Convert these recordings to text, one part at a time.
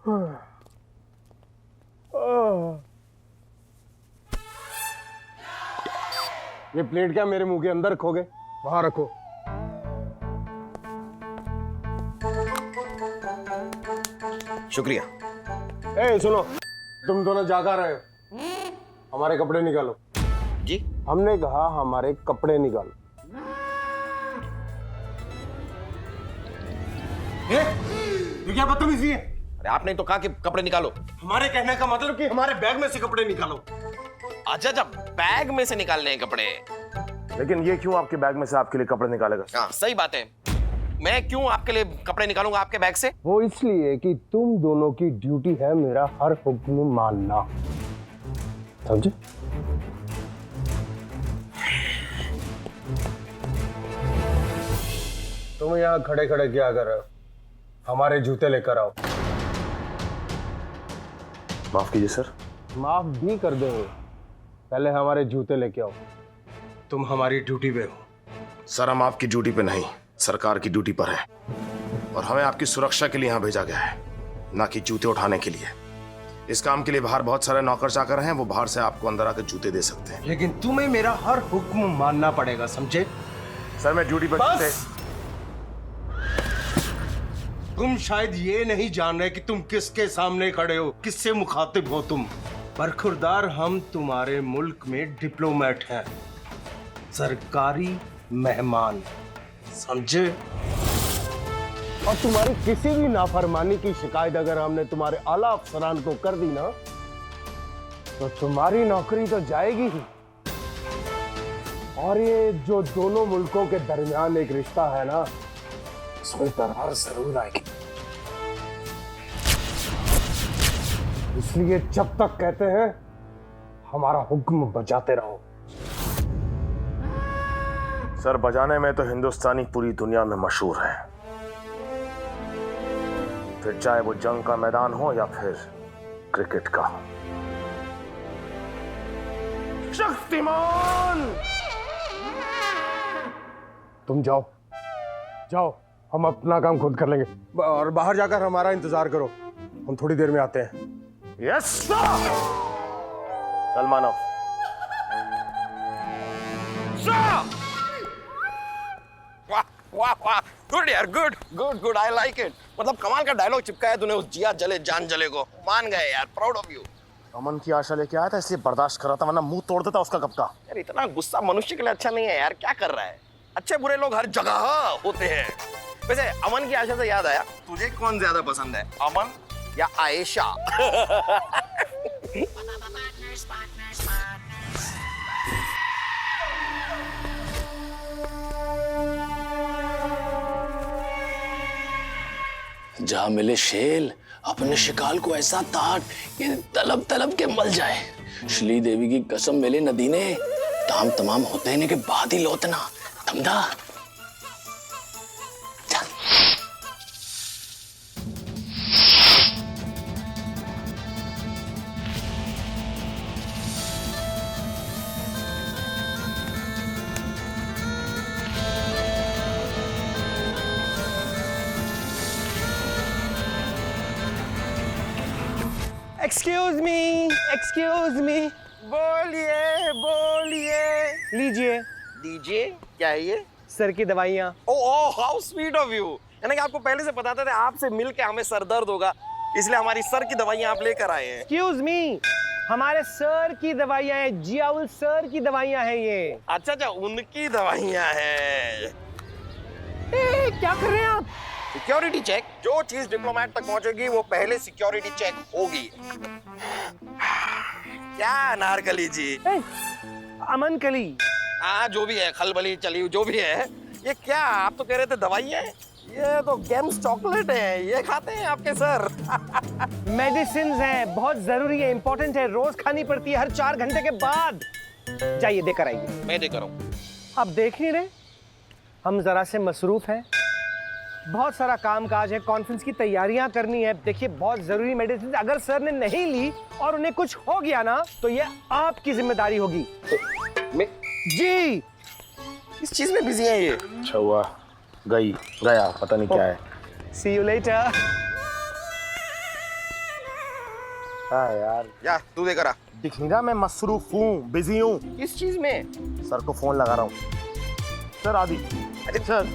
ये प्लेट क्या मेरे मुंह के अंदर रखोगे? वहां रखो। शुक्रिया। ए सुनो, तुम दोनों जागा रहे हो, हमारे कपड़े निकालो। जी? हमने कहा हमारे कपड़े निकालो। ये क्या बदतमीजी है? अरे आपने तो कहा कि कपड़े निकालो। हमारे कहने का मतलब कि हमारे बैग में से कपड़े निकालो। अच्छा अच्छा, बैग में से निकालने हैं कपड़े। लेकिन ये क्यों आपके बैग में से आपके लिए कपड़े निकालेगा? हाँ सही बात है, मैं क्यों आपके लिए कपड़े निकालूंगा आपके बैग से? वो इसलिए कि तुम दोनों की ड्यूटी है मेरा हर हुक्म मानना, समझे? तुम यहाँ खड़े खड़े क्या कर रहे हो? हमारे जूते लेकर आओ। माफ कीजिए सर। माफ भी कर देंगे, पहले हमारे जूते लेके आओ। तुम हमारी ड्यूटी पे हो। सर हम आपकी ड्यूटी पे नहीं, सरकार की ड्यूटी पर है और हमें आपकी सुरक्षा के लिए यहाँ भेजा गया है, ना कि जूते उठाने के लिए। इस काम के लिए बाहर बहुत सारे नौकर चाकर हैं, वो बाहर से आपको अंदर आकर जूते दे सकते हैं। लेकिन तुम्हें मेरा हर हुक्म मानना पड़ेगा, समझे? सर मैं ड्यूटी पर बस! तुम शायद ये नहीं जान रहे कि तुम किसके सामने खड़े हो, किससे मुखातिब हो तुम। बरखुरदार, हम तुम्हारे मुल्क में डिप्लोमेट हैं, सरकारी मेहमान, समझे? और तुम्हारी किसी भी नाफरमानी की शिकायत अगर हमने तुम्हारे आला अफसरान को कर दी ना, तो तुम्हारी नौकरी तो जाएगी ही। और ये जो दोनों मुल्कों के दरमियान एक रिश्ता है ना, उसमें दरार जरूर आएगी। इसलिए जब तक कहते हैं हमारा हुक्म बजाते रहो। सर बजाने में तो हिंदुस्तानी पूरी दुनिया में मशहूर है, फिर चाहे वो जंग का मैदान हो या फिर क्रिकेट का। शक्तिमान! तुम जाओ जाओ, हम अपना काम खुद कर लेंगे, और बाहर जाकर हमारा इंतजार करो, हम थोड़ी देर में आते हैं। Yes sir! सलमानov। वाह वाह वाह, गुड यार, good good good, I like it. मतलब कमाल का डायलॉग चिपकाया तूने उस जिया जले जान जले को। मान गए यार, प्राउड ऑफ यू। अमन की आशा लेके आया था इसलिए बर्दाश्त कर रहा था, वरना मुंह तोड़ देता उसका कब का। यार इतना गुस्सा मनुष्य के लिए अच्छा नहीं है यार, क्या कर रहा है? अच्छे बुरे लोग हर जगह होते हैं। वैसे अमन की आशा से याद आया, तुझे कौन ज्यादा पसंद है, अमन या आयशा? जा मिले शेल, अपने शिकार को ऐसा ताक कि तलब तलब के मल जाए। श्री देवी की कसम मिले नदी ने, ताम तमाम होते के बाद ही लौटना। समझा? एक्सक्यूज मी, बोलिए बोलिए। लीजिए। दीजिए, क्या है ये? सर की दवाइयाँ। Oh how sweet of you. यानी कि आपको पहले से पता था आपसे मिलके हमें सर दर्द होगा, इसलिए हमारी सर की दवाइयाँ आप लेकर आए हैं। एक्सक्यूज मी, हमारे सर की दवाइयाँ हैं, जियाउल सर की दवाइयाँ हैं ये। अच्छा अच्छा, उनकी दवाइयाँ हैं। क्या कर रहे हैं आप? सिक्योरिटी चेक, जो चीज डिप्लोमेट तक पहुंचेगी वो पहले सिक्योरिटी चेक होगी। क्या अनारकली जी? अमन कली। हाँ जो भी है, खलबली चली जो भी है। ये क्या, आप तो कह रहे थे दवाई है, ये तो गेम्स चॉकलेट है, ये खाते हैं आपके सर? मेडिसिन है, बहुत जरूरी है, इंपॉर्टेंट है, रोज खानी पड़ती है, हर 4 घंटे के बाद। जाइए देकर आइए। मैं देकर हूँ। आप देख नहीं रहे, हम जरा से मसरूफ हैं, बहुत सारा काम काज है, कॉन्फ्रेंस की तैयारियां करनी है। देखिए बहुत जरूरी मेडिसिन, अगर सर ने नहीं ली और उन्हें कुछ हो गया ना, तो ये आपकी जिम्मेदारी होगी। मैं जी इस चीज में बिजी है ये। अच्छा हुआ गया, पता नहीं क्या है। सी यू लेटर। हाँ यार, जा तू देकर आ। दिख नहीं रहा मैं मसरूफ हूँ, बिजी हूँ। किस चीज में? सर को फोन लगा रहा हूँ। सर आदि, अरे सर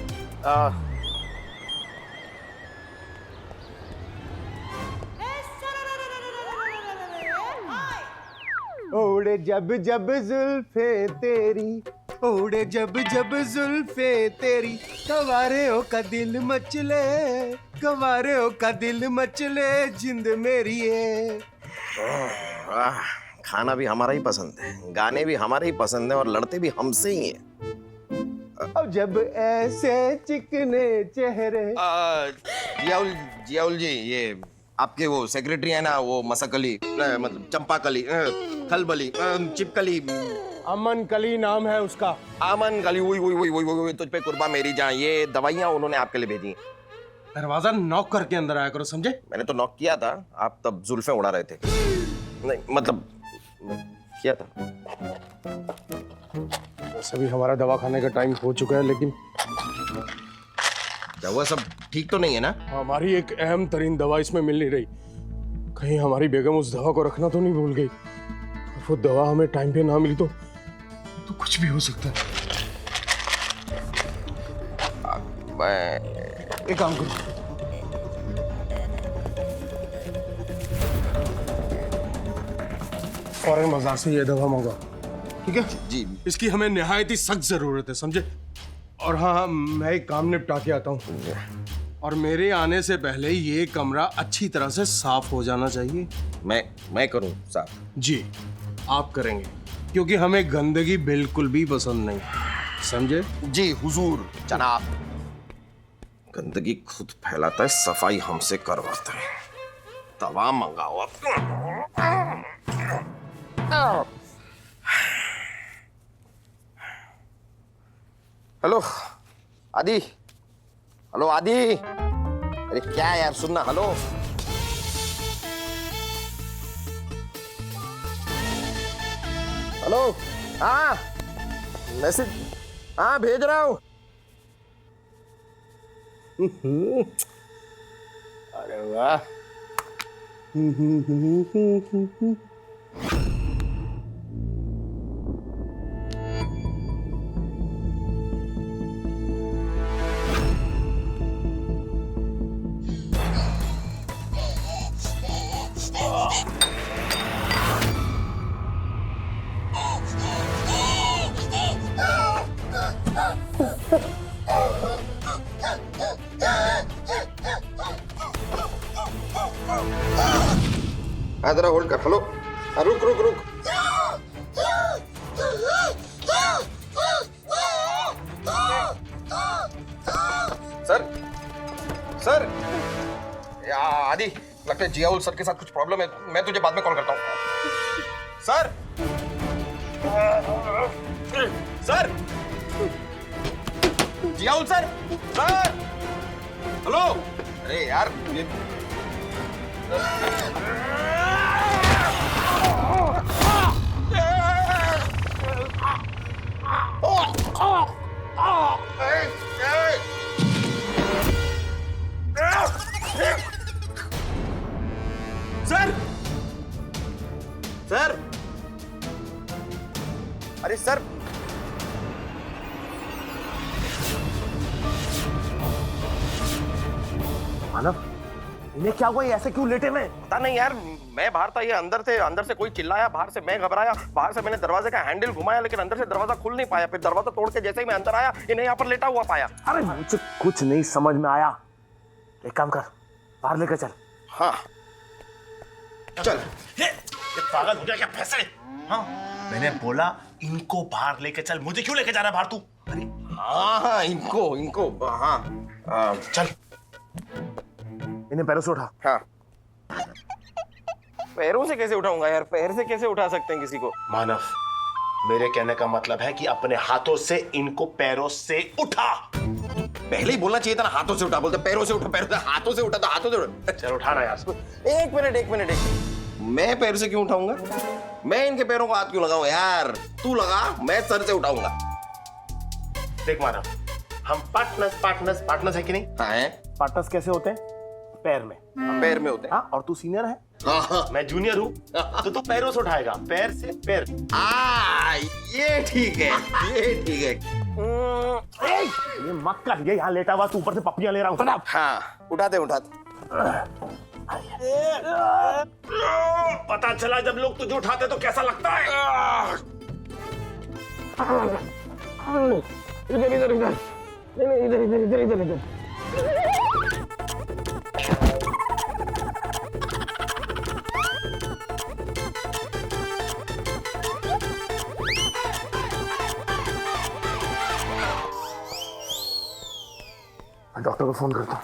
उड़े जब जब जुल्फे तेरी, उड़े जब जब जुल्फे तेरी, गवारे का दिल मचले, गवारे का दिल मचले, जिंद मेरी है। खाना भी हमारा ही पसंद है, गाने भी हमारे ही पसंद है और लड़ते भी हमसे ही हैं। अब जब ऐसे चिकने चेहरे। जियाउल जी, ये आपके वो सेक्रेटरी है ना, वो मसकली मतलब चंपाकली, खलबली, चिपकली, अमन कली नाम है उसका। आमन कली, वही तुझ पे कुर्बा मेरी जान। ये दवाइयाँ उन्होंने आपके लिए भेजी। दरवाजा नॉक करके अंदर आया करो, समझे? मैंने तो नॉक किया था, आप तब जुल्फे उड़ा रहे थे। नहीं मतलब किया था। वैसे भी हमारा दवा खाने का टाइम हो चुका है, लेकिन दवा सब ठीक तो नहीं है ना? हमारी एक अहम तरीन दवा इसमें मिल नहीं रही। कहीं हमारी बेगम उस दवा को रखना तो नहीं भूल गई, और वो दवा हमें टाइम पे ना मिली तो कुछ भी हो सकता है। मैं एक काम करो, फौरन बाजार से ये दवा मंगाओ, ठीक है? जी इसकी हमें निहायत ही सख्त जरूरत है, समझे? और हाँ, मैं एक काम निपटा के आता हूँ, और मेरे आने से पहले ये कमरा अच्छी तरह से साफ हो जाना चाहिए। मैं करूं साहब? जी, आप करेंगे, क्योंकि हमें गंदगी बिल्कुल भी पसंद नहीं, समझे? जी हुजूर जनाब। गंदगी खुद फैलाता है, सफाई हमसे करवाता है। दवा मंगाओ आप। हेलो आदि, हेलो आदि, अरे क्या यार सुनना, हेलो। हेलो, हाँ मैसेज, हाँ भेज रहा हूँ। अरे वाह, हाँ जरा होल्ड कर। हेलो, हाँ, रुक रुक रुक। सर सर, आदि लगता है जियाउल सर के साथ कुछ प्रॉब्लम है, मैं तुझे बाद में कॉल करता हूँ। Sir sir, Ziaul sir, sir, hello. अरे यार सर, सर, अरे सर, मानव, इन्हें क्या हुआ? ये ऐसे क्यों लेटे हुए? पता नहीं यार, मैं बाहर था, ये अंदर थे। अंदर से कोई चिल्लाया, बाहर से मैं घबराया, बाहर से मैंने दरवाजे का हैंडल घुमाया, लेकिन अंदर से दरवाजा खुल नहीं पाया। फिर दरवाजा तोड़ के जैसे ही मैं अंदर आया, इन्हें यहाँ पर लेटा हुआ पाया। अरे मुझे कुछ नहीं समझ में आया। एक काम कर, बाहर लेकर चल। हाँ चल। ये पागल हो गया क्या भैंसे? हाँ, मैंने बोला इनको बाहर लेके चल, मुझे क्यों लेके जा रहा है बाहर तू? अरे हाँ हाँ, इनको हाँ, चल, इन्हें पैरों से उठा। हाँ। पैरों से कैसे उठाऊंगा यार? पैर से कैसे उठा सकते हैं किसी को? मानव, मेरे कहने का मतलब है कि अपने हाथों से इनको पैरों से उठा। पहले ही बोलना चाहिए था ना, हाथों से उठा। बोलते पैरों से उठा, पैरों से, हाथों से उठा तो हाथों से उठा। चल उठाना यार। एक मिनट, मैं पैर से क्यों उठाऊंगा? मैं इनके पैरों को हाथ क्यों लगाऊं यार? तू लगा, मैं सर से उठाऊंगा। देख मानव, हम पार्टनर्स है कि नहीं? हाँ है। पार्टनर्स कैसे होते हैं? पैर में। पैर में होते हैं। हाँ, और तू सीनियर है, हाँ। मैं जूनियर हूँ, तो तू पैरों से उठाएगा, पैर से पैर। ये ठीक है, ये ठीक है। ये मत कर, ये यहाँ लेटा हुआ, तू ऊपर से पप्पियां ले रहा हूँ। हाँ, उठाते उठाते। पता चला जब लोग तुझे उठाते तो कैसा लगता है। इधर इधर इधर, नहीं इधर इधर इधर इधर इधर। डॉक्टर को फोन करता हूँ।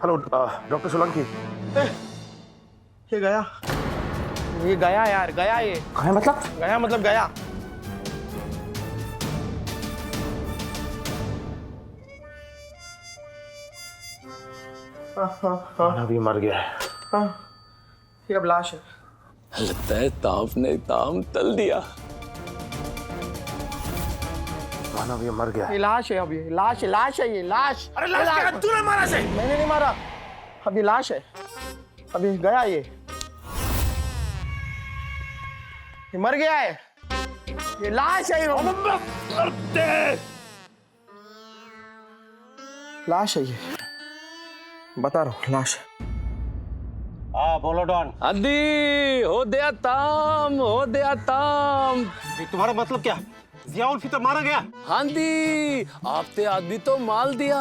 Hello doctor Solanki. ये गया यार, गया ये। कहाँ है मतलब? गया मतलब गया। अभी मर गया है। ये अब लाश है। लगता है ताप ने ताम तल दिया। मानव ये मर गया है। ये लाश है, अब ये लाश है, लाश है, ये लाश। अरे लाश क्या? तूने मारा से? मैंने नहीं मारा, अब ये लाश है, अब ये गया ये मर गया है, ये लाश है, लाश है, ये बता रहा हूँ, लाश है। हाँ बोलो डॉन। आदि हो दिया ताम, हो दिया ताम। तुम्हारा मतलब क्या? जियाउल फितर मारा गया? हांदी आपते आदमी तो माल दिया,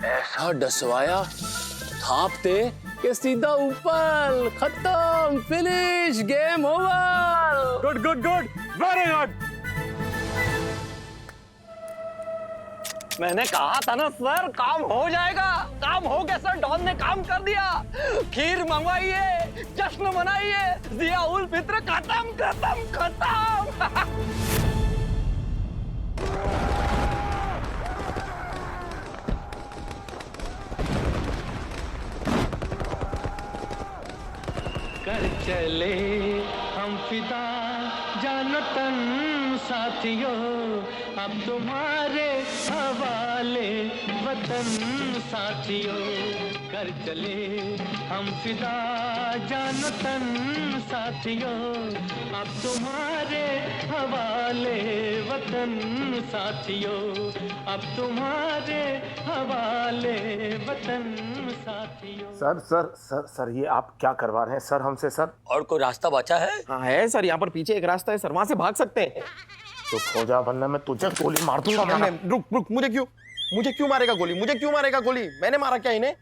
ऐसा डसवाया थापते के सीधा ऊपर, खत्म, finish, game over. Good good good, very good. मैंने कहा था ना सर, काम हो जाएगा। काम हो गया सर, डॉन ने काम कर दिया। खीर मंगवाइए, जश्न मनाइए, जियाउल फितर खत्म खत्म खत्म। कर चले हम फिदा जानतन साथियों, अब तुम्हारे हवाले वतन साथियों। कर चले हम फिदा जानतन साथियों, अब तुम्हारे हवाले वतन साथियों, अब तुम्हारे हवाले वतन साथियों। सर सर सर सर ये आप क्या करवा रहे हैं सर हमसे सर? और कोई रास्ता बचा है? हाँ है सर, यहाँ पर पीछे एक रास्ता है सर, वहां से भाग सकते हैं। तो हो जा, वरना मैं तुझे गोली मार दूंगा। रुक, मुझे क्यों मारेगा गोली? मुझे क्यों मारेगा गोली? मैंने मारा क्या इन्हें?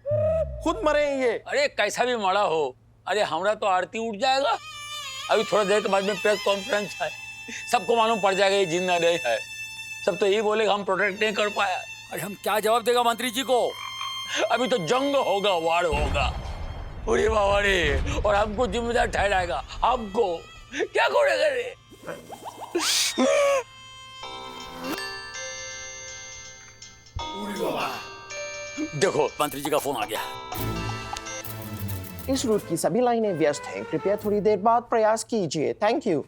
खुद मरे हैं ये। अरे कैसा भी मरा हो, अरे हमरा तो आरती उठ जाएगा। अभी थोड़ा देर के बाद में प्रेस कॉन्फ्रेंस है, सबको मालूम पड़ जाएगा ये जिंदा नहीं है। सब तो यही बोलेगा हम प्रोटेक्ट नहीं कर पाया। अरे हम क्या जवाब देगा मंत्री जी को? अभी तो जंग होगा, वार होगा। अरे बाबा रे, और हमको जिम्मेदार ठहराएगा, हमको क्या करेगा रे? देखो मंत्री जी का फोन आ गया। इस रूट की सभी लाइनें व्यस्त हैं, कृपया थोड़ी देर बाद प्रयास कीजिए, थैंक यू।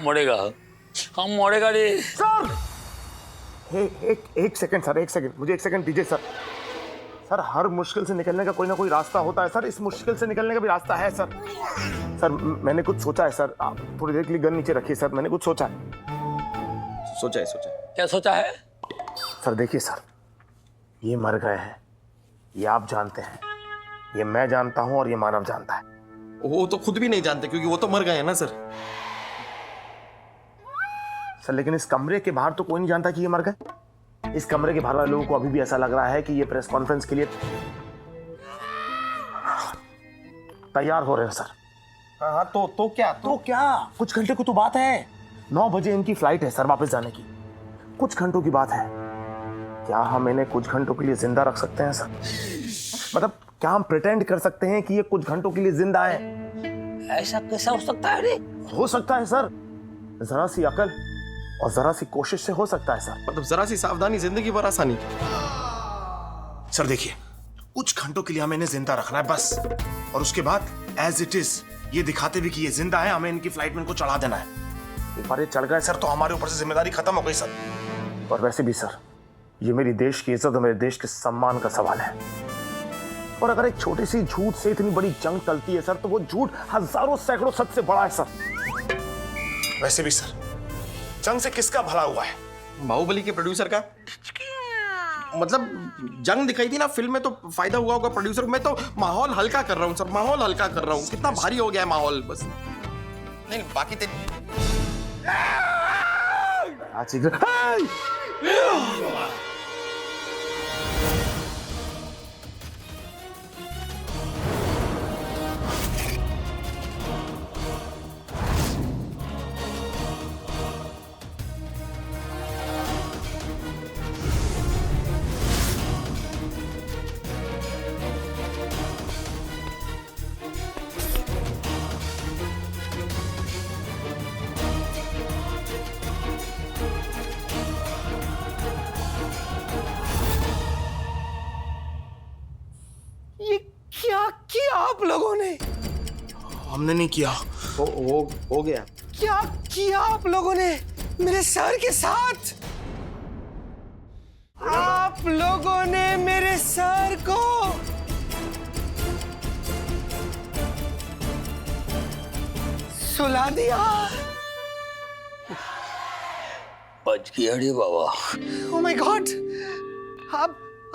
मरेगा, हम मरेगा रे। सर एक सेकंड सर, एक सेकंड, मुझे एक सेकंड दीजिए सर। सर हर मुश्किल से निकलने का कोई ना कोई रास्ता होता है सर, इस मुश्किल से निकलने का भी रास्ता है सर। सर मैंने कुछ सोचा है सर, आप थोड़ी देर के लिए गन नीचे रखिए सर, मैंने कुछ सोचा है। सोचा है। क्या सोचा है? सर देखिए सर, ये मर गए हैं, ये आप जानते हैं, ये मैं जानता हूं और ये मानव जानता है। वो तो खुद भी नहीं जानते क्योंकि वो तो मर गए हैं ना सर। सर लेकिन इस कमरे के बाहर तो कोई नहीं जानता कि ये मर गए। इस कमरे के बाहर वाले लोगों को अभी भी ऐसा लग रहा है कि ये प्रेस कॉन्फ्रेंस के लिए तैयार हो रहे हैं सर। हाँ तो क्या? कुछ घंटे की तो बात है, 9 बजे इनकी फ्लाइट है सर वापस जाने की, कुछ घंटों की बात है। क्या हम इन्हें कुछ घंटों के लिए जिंदा रख सकते हैं सर? मतलब क्या हम प्रिटेंड कर सकते हैं कि ये कुछ घंटों के लिए जिंदा है? ऐसा कैसा हो सकता है रे? हो सकता है सर, जरा सी अकल और जरा सी कोशिश से हो सकता है सर। मतलब जरा सी सावधानी जिंदगी भर आसानी। सर देखिए, कुछ घंटों के लिए हमें इन्हें जिंदा रखना है बस। और उसके बाद एज इट इज ये दिखाते हुए कि ये जिंदा है, हमें इनकी फ्लाइट में इनको चढ़ा देना है। एक बार ये चढ़ गए सर तो हमारे ऊपर से जिम्मेदारी खत्म हो गई सर। और वैसे भी सर ये मेरी देश की इज्जत और मेरे देश के सम्मान का सवाल है। और अगर एक छोटी सी झूठ से इतनी बड़ी जंग टलती है सर तो वो झूठ हजारों सैकड़ों सच से बड़ा है सर। वैसे भी सर जंग से किसका भला हुआ है? बाहुबली के प्रोड्यूसर का। मतलब जंग दिखाई थी ना फिल्म में तो फायदा हुआ होगा प्रोड्यूसर को। मैं तो माहौल हल्का कर रहा हूँ सर, माहौल हल्का कर रहा हूँ। कितना भारी हो गया है माहौल बस। नहीं बाकी ये क्या किया आप लोगों ने? हमने नहीं किया। हो गया। क्या किया आप लोगों ने मेरे सर के साथ? आप लोगों ने मेरे सर को सुला दिया। बच गया रे बाबा। ओह माय गॉड,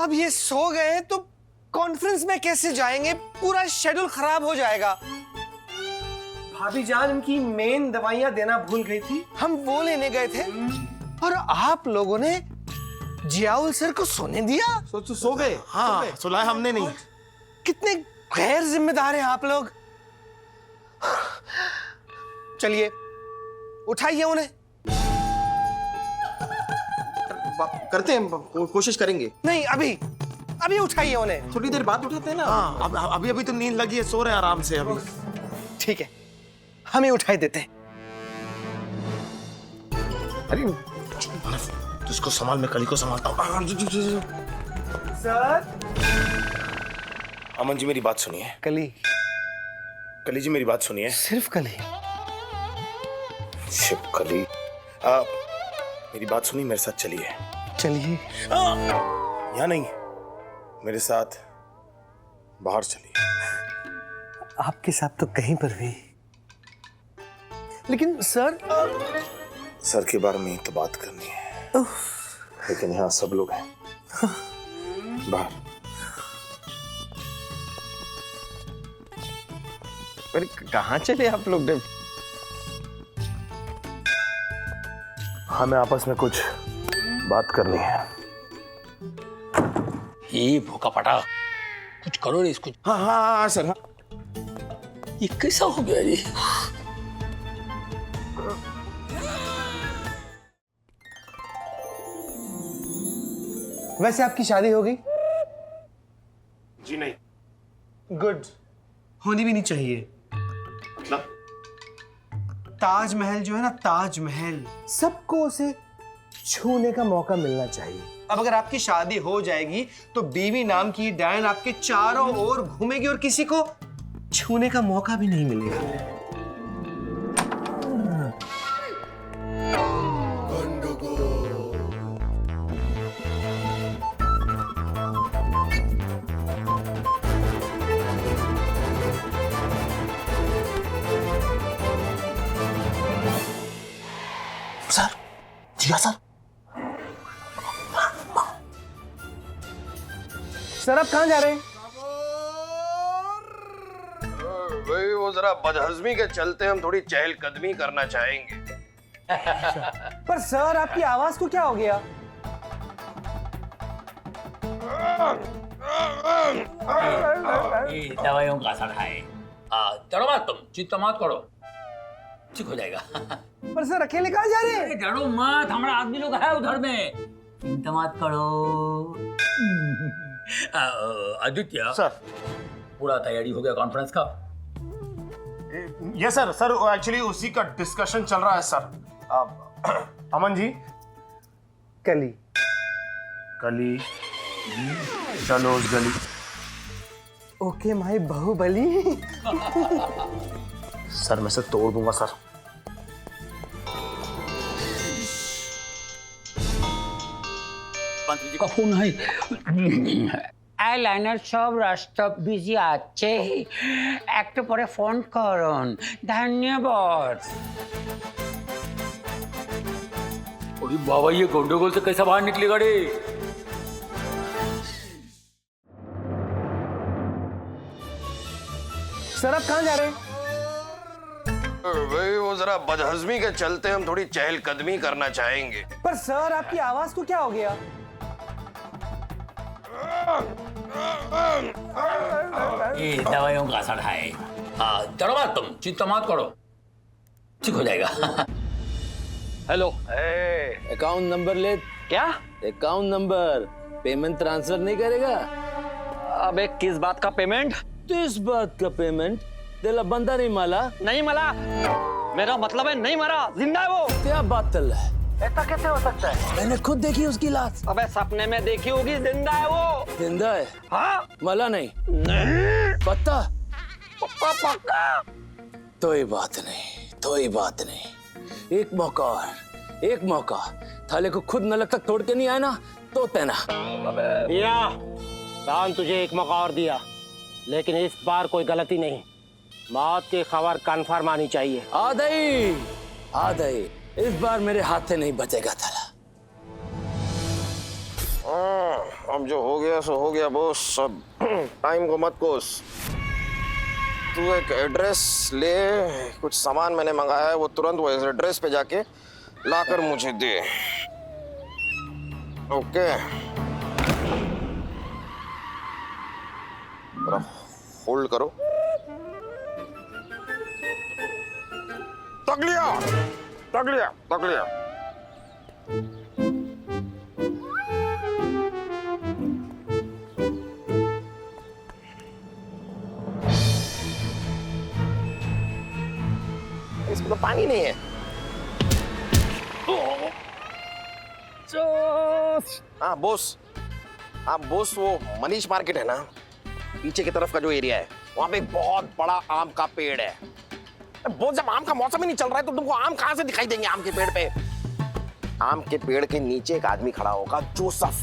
अब ये सो गए हैं तो कॉन्फ्रेंस में कैसे जाएंगे? पूरा शेड्यूल खराब हो जाएगा। भाभी जान इनकी मेन दवाइयां देना भूल गई थी, हम वो लेने गए थे और आप लोगों ने जियाउल सर को सोने दिया। सो गए। हाँ सुलाया हमने नहीं। कितने गैर जिम्मेदार हैं आप लोग। चलिए उठाइए उन्हें। करते हैं, कोशिश करेंगे। नहीं अभी उठाइए उन्हें। थोड़ी देर बाद उठाते हैं ना। हाँ अभी तो नींद लगी है, सो रहे हैं आराम से अभी। ठीक है हम ही उठाई देते हैं। अरे तो इसको संभाल, मैं कली को संभालता हूँ। सर अमन जी मेरी बात सुनिए। कली जी मेरी बात सुनिए। सिर्फ कली? शिव कली मेरी बात सुनिए, मेरे साथ चलिए। चलिए। यहाँ नहीं, मेरे साथ बाहर चलिए। आपके साथ तो कहीं पर भी, लेकिन सर के बारे में ही तो बात करनी है, लेकिन यहाँ सब लोग हैं बाहर। अरे कहाँ चले आप लोग? हमें आपस में कुछ बात करनी है। ये भूखा पटा, कुछ करो रे इसको। हाँ सर। हाँ ये कैसा हो गया ये? वैसे आपकी शादी हो गई? जी नहीं। गुड, होनी भी नहीं चाहिए। ताजमहल जो है ना, ताजमहल सबको उसे छूने का मौका मिलना चाहिए। अब अगर आपकी शादी हो जाएगी तो बीवी नाम की डायन आपके चारों ओर घूमेगी और किसी को छूने का मौका भी नहीं मिलेगा। सर जिया सर। सर आप कहां जा रहे हैं? भाई वो जरा बदहजमी के चलते हम थोड़ी चहलकदमी करना चाहेंगे। पर सर आपकी आवाज को क्या हो गया? दवाइयों का असर है। डरो मत, तुम चिंता मत करो, ठीक हो जाएगा। पर सर अकेले कहां जा रहे हैं? डरो मत, हमारा आदमी लोग है उधर में, चिंता मत करो। आदित्य सर पूरा तैयारी हो गया कॉन्फ्रेंस का? ये सर एक्चुअली उसी का डिस्कशन चल रहा है सर। अमन जी कली कली चलो उस गली। Okay my Baahubali. सर मैं से तोड़ दूंगा सर। কখন হয় আইলাইনার সব রাস্তা বিজি আছে একটু পরে ফোন করুন ধন্যবাদ। अरे बाबा ये गंडगोल से कैसा बाहर निकलेगा रे? सर आप कहाँ जा रहे हैं? भाई वो जरा बदहजमी के चलते हम थोड़ी चहलकदमी करना चाहेंगे। पर सर आपकी आवाज को क्या हो गया? ये दवाइयों का असर है। चलो बात तुम चिंता मत करो, ठीक हो जाएगा। हेलो अकाउंट नंबर ले। क्या अकाउंट नंबर? पेमेंट ट्रांसफर नहीं करेगा? अबे किस बात का पेमेंट? किस बात का पेमेंट? तेरा बंदा नहीं माला? नहीं मरा, मेरा मतलब है नहीं मरा, जिंदा है वो। क्या बात कर रहा है? ऐसा कैसे हो सकता है? मैंने खुद देखी उसकी लाश। अबे सपने में देखी होगी, जिंदा है वो। जिंदा है? हाँ माला नहीं? पत्ता? पक्का। तो ही बात नहीं, तो ही बात नहीं। एक मौका और, एक मौका। थाले को खुद नलक तक तोड़ के नहीं आया ना तो तेना। या दान तुझे एक मौका और दिया, लेकिन इस बार कोई गलती नहीं। मौत की खबर कन्फर्म आनी चाहिए। आ गई। इस बार मेरे हाथ से नहीं बचेगा थाला। अब जो हो गया सो हो गया बॉस। सब टाइम को मत कोस। तू एक एड्रेस ले, कुछ सामान मैंने मंगाया है वो तुरंत वो एड्रेस पे जाके लाकर मुझे दे। ओके होल्ड करो। तक लिया। इसमें तो पानी नहीं है। हाँ बोस, वो मनीष मार्केट है ना, पीछे की तरफ का जो एरिया है वहां पे एक बहुत बड़ा आम का पेड़ है। बोस जब आम का मौसम ही नहीं चल रहा है तो तुमको आम कहां से दिखाई देंगे आम के पेड़ पे? आम के पेड़ के नीचे एक आदमी खड़ा होगा, जोसेफ।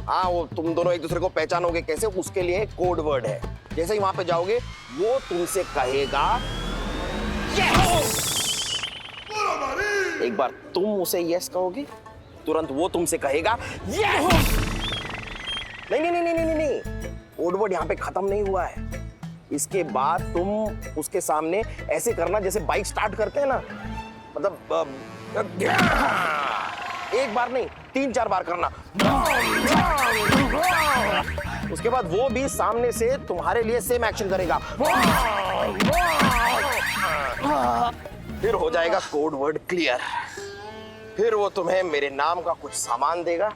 हाँ वो तुम दोनों एक दूसरे को पहचानोगे कैसे, उसके लिए कोड वर्ड है। जैसे ही वहां पे जाओगे वो तुमसे कहेगा एक बार तुम उसे यस कहोगे, तुरंत वो तुमसे कहेगा यस। नहीं, कोड वर्ड यहाँ पे खत्म नहीं हुआ है। इसके बाद तुम उसके सामने ऐसे करना जैसे बाइक स्टार्ट करते हैं ना, मतलब एक बार नहीं 3-4 बार करना। उसके बाद वो भी सामने से तुम्हारे लिए सेम एक्शन करेगा। फिर हो जाएगा कोड वर्ड क्लियर। फिर वो तुम्हें मेरे नाम का कुछ सामान देगा।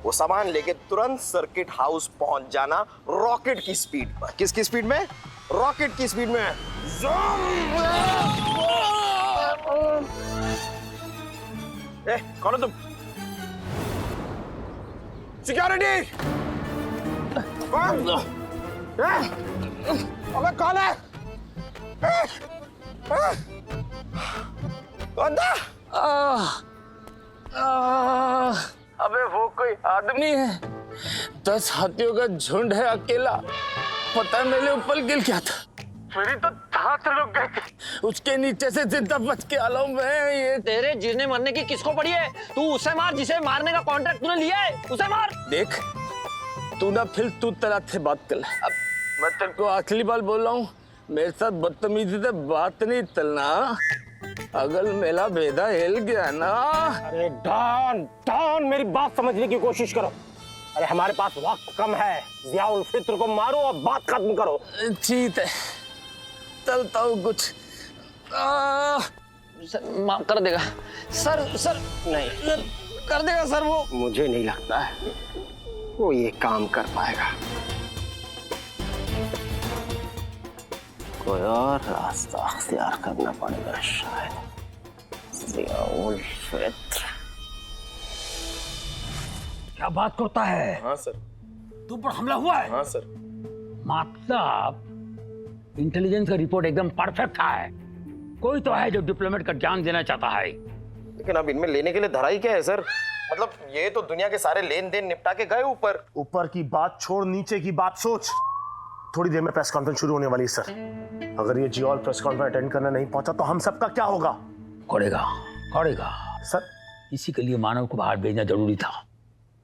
वो सामान लेके तुरंत सर्किट हाउस पहुंच जाना, रॉकेट की स्पीड पर। किसकी स्पीड में? रॉकेट की स्पीड में। कौन हो तुम? सिक्योरिटी कौन? अबे कौन है? कौन था? अबे वो कोई आदमी है, 10 हाथियों का झुंड है अकेला। पता है मेरे ऊपर गिर गया था, मेरी तो हाथ रुक गए थे। उसके नीचे से जिंदा बच के आ रहा हूं मैं। ये तेरे जीने मरने की किसको पड़ी है? तू उसे मार जिसे मारने का कॉन्ट्रैक्ट तूने लिया है, उसे मार। देख तू ना फिर तू तरह से बात कर ले। अब मैं तेरे को आखिरी बार बोल रहा हूँ, मेरे साथ बदतमीजी से बात नहीं चलना। अगर मेरा भेदा हिल गया ना। अरे डॉन मेरी बात समझने की कोशिश करो। अरे हमारे पास वक्त कम है, ज़ियाउल फित्र को मारो और बात खत्म करो। ठीक है चलता हूँ कुछ। सर माफ कर देगा सर। नहीं कर देगा सर वो। मुझे नहीं लगता है वो ये काम कर पाएगा। कोई और रास्ता अख्तियार करना पड़ेगा शायद। ज़ियाउल फित्र क्या बात करता है? हाँ सर। तू पर हमला हुआ है? हाँ सर। मतलब इंटेलिजेंस का रिपोर्ट एकदम परफेक्ट है। कोई तो है जो डिप्लोमेट का जान देना चाहता है। लेकिन अब इनमें लेने के लिए धराई क्या है सर? मतलब ये तो दुनिया के सारे लेन देन निपटा के गए ऊपर। ऊपर की बात छोड़, नीचे की बात सोच। थोड़ी देर में प्रेस कॉन्फ्रेंस शुरू होने वाली है सर। अगर ये जियाउल प्रेस कॉन्फ्रेंस अटेंड करने नहीं पहुंचा तो हम सबका क्या होगा? करेगा सर इसी के लिए मानव को बाहर भेजना जरूरी था।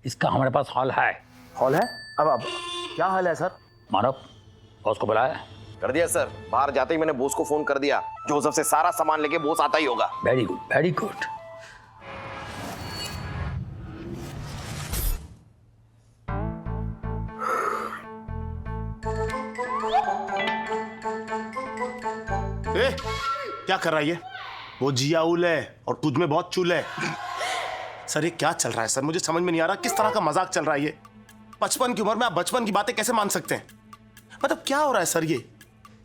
इसका हमारे पास हॉल है। हॉल है? अब क्या हाल है सर? मानव बॉस को बुलाया? कर दिया सर। बाहर जाते ही मैंने बोस को फोन कर दिया। जोसेफ से सारा सामान लेके बोस आता ही होगा। Very good, very good. क्या कर रहा है ये? वो जियाउल है और तुझ में बहुत चुल है। सर ये क्या चल रहा है सर? मुझे समझ में नहीं आ रहा किस तरह का मजाक चल रहा है ये। 55 की उम्र में आप बचपन की बातें कैसे मान सकते हैं? मतलब क्या हो रहा है सर?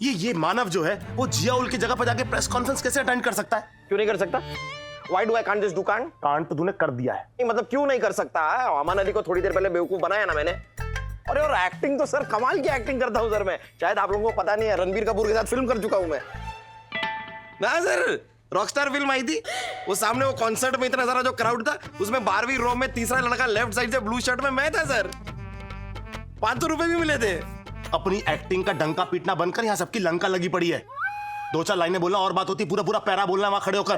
ये मानव जो है वो जियाउल की जगह पर जाके प्रेस कॉन्फ्रेंस कैसे अटेंड कर सकता है? क्यों नहीं कर सकता? Why do I can't just do can't? कांड तो तूने कर दिया है। नहीं मतलब क्यों नहीं कर सकता है? अमन अली को थोड़ी देर पहले बेवकूफ बनाया ना मैंने। अरे और एक्टिंग तो सर कमाल की एक्टिंग करता हूँ सर मैं। शायद आप लोगों को पता नहीं है, रणबीर कपूर के साथ फिल्म कर चुका हूँ मैं। ना सर, रॉकस्टार फिल्म आई थी। वो सामने वो कॉन्सर्ट में इतना सारा जो क्राउड था, उसमें 12वीं रो में तीसरा लड़का लेफ्ट साइड से ब्लू शर्ट में मैं था सर। 500 रुपए भी मिले थे। अपनी एक्टिंग का डंका पीटना बंद कर, यहाँ सबकी लंका लगी पड़ी है। 2-4 लाइनें बोलना और बात होती, पूरा पैरा बोलना वहां खड़े होकर।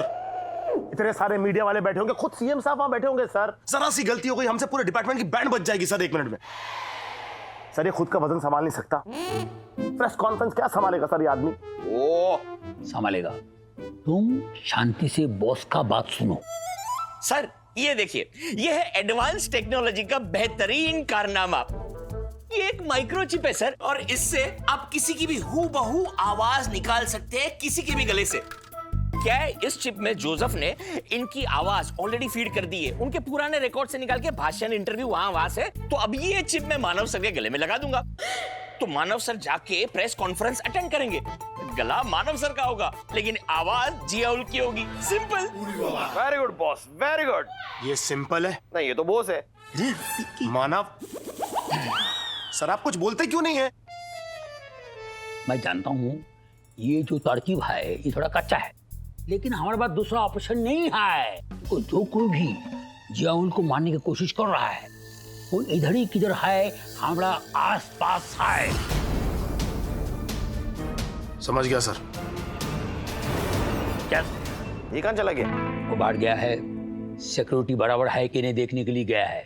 इतने सारे मीडिया वाले बैठे होंगे, खुद सीएम साहब वहां बैठे होंगे सर। जरा सी गलती हो गई हमसे पूरे डिपार्टमेंट की बैंड बज जाएगी सर 1 मिनट में। सर ये खुद का वजन संभाल नहीं सकता। प्रेस कॉन्फ्रेंस क्या संभालेगा सर ये आदमी? ओ संभालेगा। तुम शांति से बॉस का बात सुनो। सर ये देखिए, ये है एडवांस टेक्नोलॉजी का बेहतरीन कारनामा। ये एक माइक्रोचिप है सर, और इससे आप किसी की भी हूबहू आवाज निकाल सकते हैं, किसी के भी गले से। क्या है, इस चिप में जोसेफ ने इनकी आवाज ऑलरेडी फीड कर दी है, उनके पुराने रिकॉर्ड से निकाल के भाषण, इंटरव्यू वहां से। तो अब ये चिप मैं मानव सर के गले में लगा दूंगा, तो मानव सर जाके प्रेस कॉन्फ्रेंस अटेंड करेंगे। गला मानव सर का होगा, लेकिन आवाज जियाउल की होगी। Simple. Very good boss, very good. ये सिंपल है? नहीं ये तो बॉस है। मानव सर आप कुछ बोलते क्यों नहीं है? मैं जानता हूं ये जो तरकीब है ये थोड़ा कच्चा है, लेकिन हमारे पास दूसरा ऑप्शन नहीं है। तो जो कोई भी जियाउल को मारने की कोशिश कर रहा है वो इधर ही किधर है, हमारा आसपास है। समझ गया सर। क्या ये कहां चला गया? वो बाहर गया है, सिक्योरिटी बराबर है कि नहीं देखने के लिए गया है।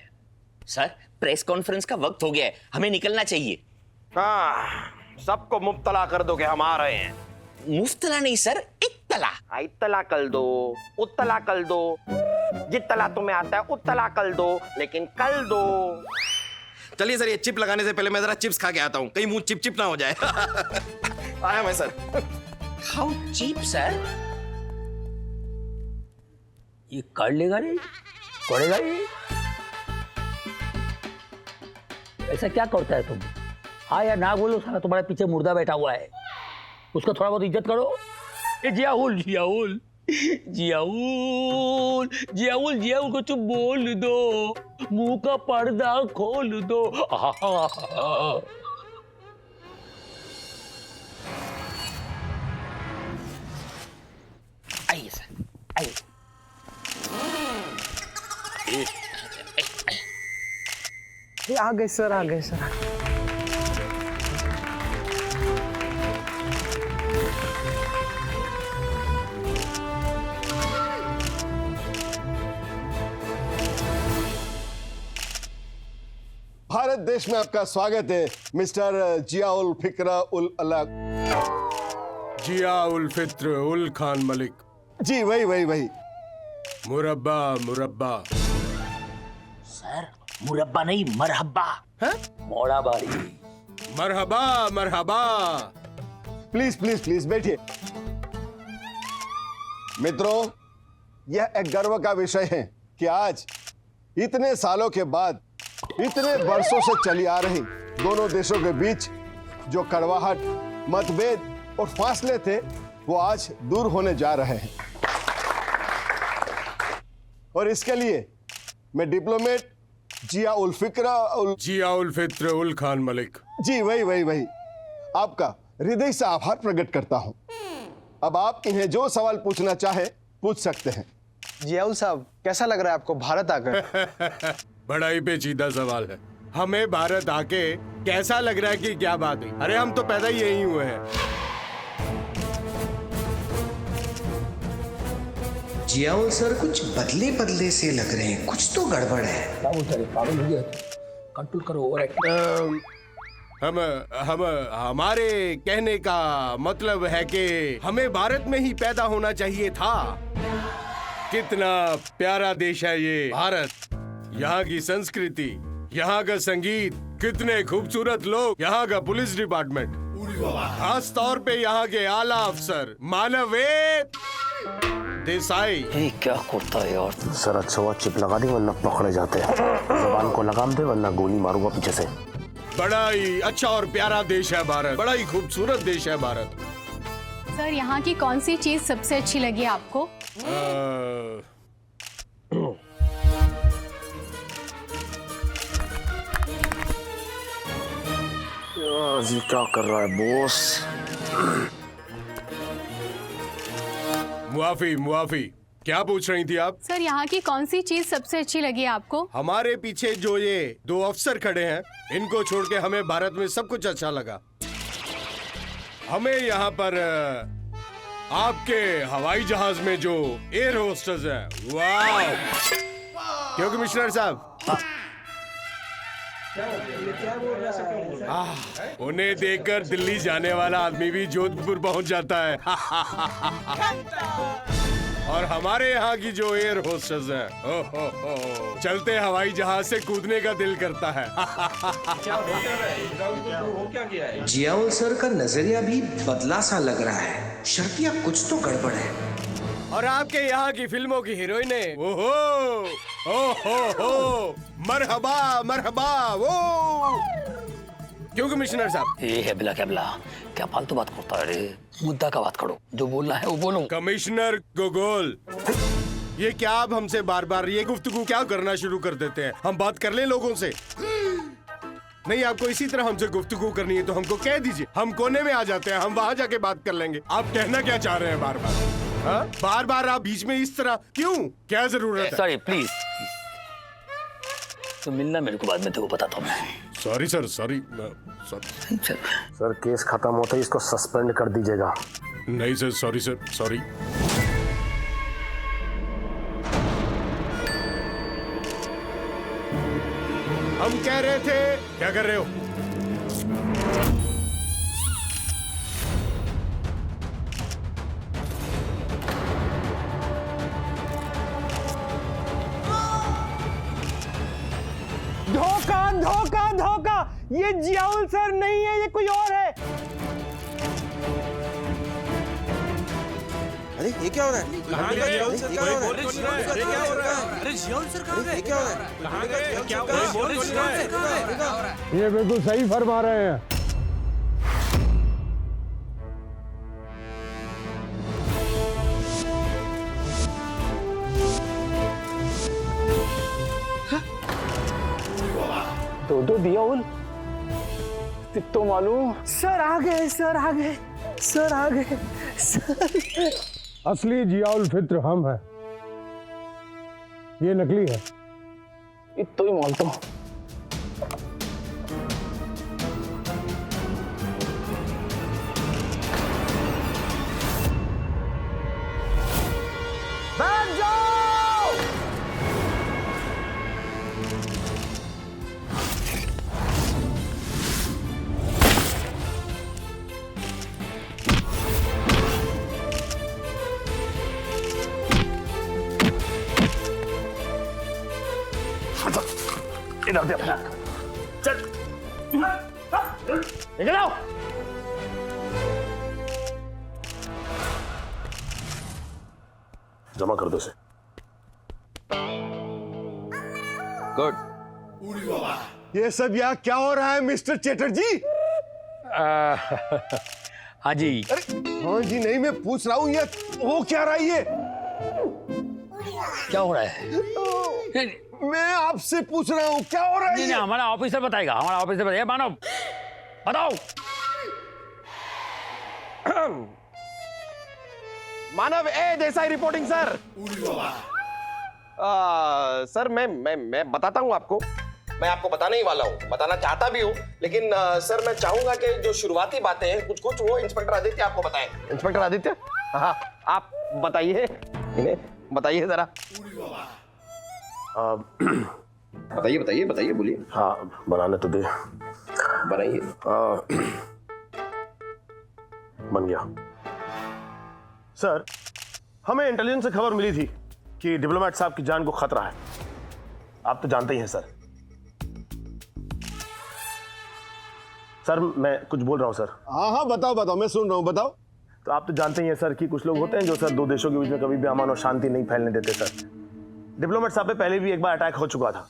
सर प्रेस कॉन्फ्रेंस का वक्त हो गया है, हमें निकलना चाहिए। हाँ, सबको मुब्तला कर दो कि हम आ रहे हैं। मुफ्तला नहीं सर, इत्तला। इत्तला कर दो, उत्तला कर दो, जित्तला तुम्हें आता है उत्तला कर दो, लेकिन कल दो। चलिए सर, ये चिप लगाने से पहले मैं जरा चिप्स खा के आता हूँ, कहीं मुंह चिप चिप ना हो जाए। आया मैं सर। How cheap sir? ये कर लेगा रे, करेगा रे। ऐसा क्या करता है तुम? हाँ या ना बोलो, सारा तुम्हारे पीछे मुर्दा बैठा हुआ है, उसका थोड़ा बहुत इज्जत करो। ए जियाउल जियाउल जियाउल जियाउल जियाउल को चुप बोल दो, मुंह का पर्दा खोल दो। आइए सर, आइए। आ गए सर, आ गए सर। भारत देश में आपका स्वागत है मिस्टर जियाउल फिक्र उल अल्लाह। जियाउल फित्र उल खान मलिक। जी वही। मुरब्बा मुरब्बा। सर मुरब्बा नहीं, मरहब्बा। मोड़ा बारी। मरहबा मरहबा। प्लीज बैठिए। मित्रों, यह एक गर्व का विषय है कि आज इतने सालों के बाद, इतने वर्षों से चली आ रही दोनों देशों के बीच जो कड़वाहट, मतभेद और फासले थे, वो आज दूर होने जा रहे हैं। और इसके लिए मैं डिप्लोमेट जियाउल फित्र उल जियाउल फित्र उल खान मलिक। जी वही आपका हृदय से आभार प्रकट करता हूं। अब आप इन्हें जो सवाल पूछना चाहे पूछ सकते हैं। जियाउल साहब, कैसा लग रहा है आपको भारत आकर? बड़ा ही पेचीदा सवाल है। हमें भारत आके कैसा लग रहा है कि क्या बात है? अरे हम तो पैदा ही यहीं हुए हैं। जियाउल सर कुछ बदले बदले से लग रहे हैं, कुछ तो गड़बड़ है। पागल हो गया, कंट्रोल करो, ओवर एक्टिंग। हम हमारे कहने का मतलब है कि हमें भारत में ही पैदा होना चाहिए था। कितना प्यारा देश है ये भारत। यहाँ की संस्कृति, यहाँ का संगीत, कितने खूबसूरत लोग, यहाँ का पुलिस डिपार्टमेंट, खास तौर पे यहाँ के आला अफसर, मानवेद देसाई। ये क्या करता है यार? सर अच्छा हुआ चिप लगा दी वरना पकड़े जाते हैं। जबान को लगाम दे वरना गोली मारूंगा पीछे से। बड़ा ही अच्छा और प्यारा देश है भारत, बड़ा ही खूबसूरत देश है भारत। सर, यहाँ की कौन सी चीज सबसे अच्छी लगी आपको? जी क्या कर रहा है बॉस? मुआफी, क्या पूछ रही थी आप? सर, यहाँ की कौन सी चीज सबसे अच्छी लगी आपको? हमारे पीछे जो ये दो अफसर खड़े हैं, इनको छोड़ के हमें भारत में सब कुछ अच्छा लगा। हमें यहाँ पर आपके हवाई जहाज में जो एयर होस्टेस हैं, वाह! क्यों कमिश्नर साहब? उन्हें देखकर दिल्ली जाने वाला आदमी भी जोधपुर पहुंच जाता है। और हमारे यहाँ की जो एयर होस्टेस है, चलते हवाई जहाज से कूदने का दिल करता है। जियाउल सर का नजरिया भी बदला सा लग रहा है। शर्तिया कुछ तो गड़बड़ है। और आपके यहाँ की फिल्मों की हीरोइनें, ओहो, मरहबा, वो क्यों कमिश्नर साहब? ये है बिला क्या फालतू बात करता है रे? मुद्दा का बात करो, जो बोलना है वो बोलो। कमिश्नर गोगोल, ये क्या आप हमसे बार बार ये गुफ्तगू क्या करना शुरू कर देते हैं? हम बात कर लें लोगों से। नहीं, आपको इसी तरह हमसे गुफ्तगू करनी है तो हमको कह दीजिए, हम कोने में आ जाते हैं, हम वहाँ जाके बात कर लेंगे। आप कहना क्या चाह रहे हैं बार बार? हाँ? बार बार आप बीच में इस तरह क्यों? क्या जरूरत है? सॉरी प्लीज, तो मिलना मेरे को बाद में, तेरे को बताता हूँ मैं। Sorry sir. सर केस खत्म होता ही इसको सस्पेंड कर दीजिएगा। नहीं सर, सॉरी। हम कह रहे थे, क्या कर रहे हो? धोखा, ये जियाउल सर नहीं है, ये कोई और है। अरे ये क्या हो रहा है? कहाँ गए? जियाउल सर कहाँ हो रहा है? अरे जियाउल सर कहाँ गए? क्या हो रहा है? कहाँ गए? क्या हो रहा है? ये बिल्कुल सही फरमा रहे हैं। दो जियाउल तो मालूम। सर आ गए। असली जियाउल फित्र हम हैं, ये नकली है। इतो ही मानता हूँ। बैठ जाओ। इधर दे अपना, चल निकल आओ। जमा कर दो इसे। गुड। ये सब यहाँ क्या हो रहा है मिस्टर चैटर्जी? हाँ जी। अरे हाँ जी नहीं, मैं पूछ रहा हूँ ये हो क्या रहा है? ये क्या हो रहा है? मैं आपसे पूछ रहा हूँ क्या हो रहा है? नहीं, हमारा ऑफिसर बताएगा, मानव बताओ। मानव ए देसाई रिपोर्टिंग सर। सर मैं बताता हूँ आपको, मैं आपको बताने ही वाला हूँ, बताना चाहता भी हूँ, लेकिन सर मैं चाहूंगा कि जो शुरुआती बातें हैं कुछ कुछ वो इंस्पेक्टर आदित्य आपको बताएं। इंस्पेक्टर आदित्य, हाँ आप बताइए, इन्हें बताइए जरा। बताइए बताइए बताइए, बोलिए। हाँ बनाने तो दे। बनाइए। बन गया। सर, हमें इंटेलिजेंस से खबर मिली थी कि डिप्लोमेट साहब की जान को खतरा है। आप तो जानते ही हैं सर। सर मैं कुछ बोल रहा हूं सर। हाँ हाँ बताओ बताओ, मैं सुन रहा हूँ, बताओ। तो आप तो जानते ही हैं सर कि कुछ लोग होते हैं जो सर दो देशों के बीच में कभी भी अमन और शांति नहीं फैलने देते सर। डिप्लोमेट साहब पे पहले भी एक बार अटैक हो चुका था,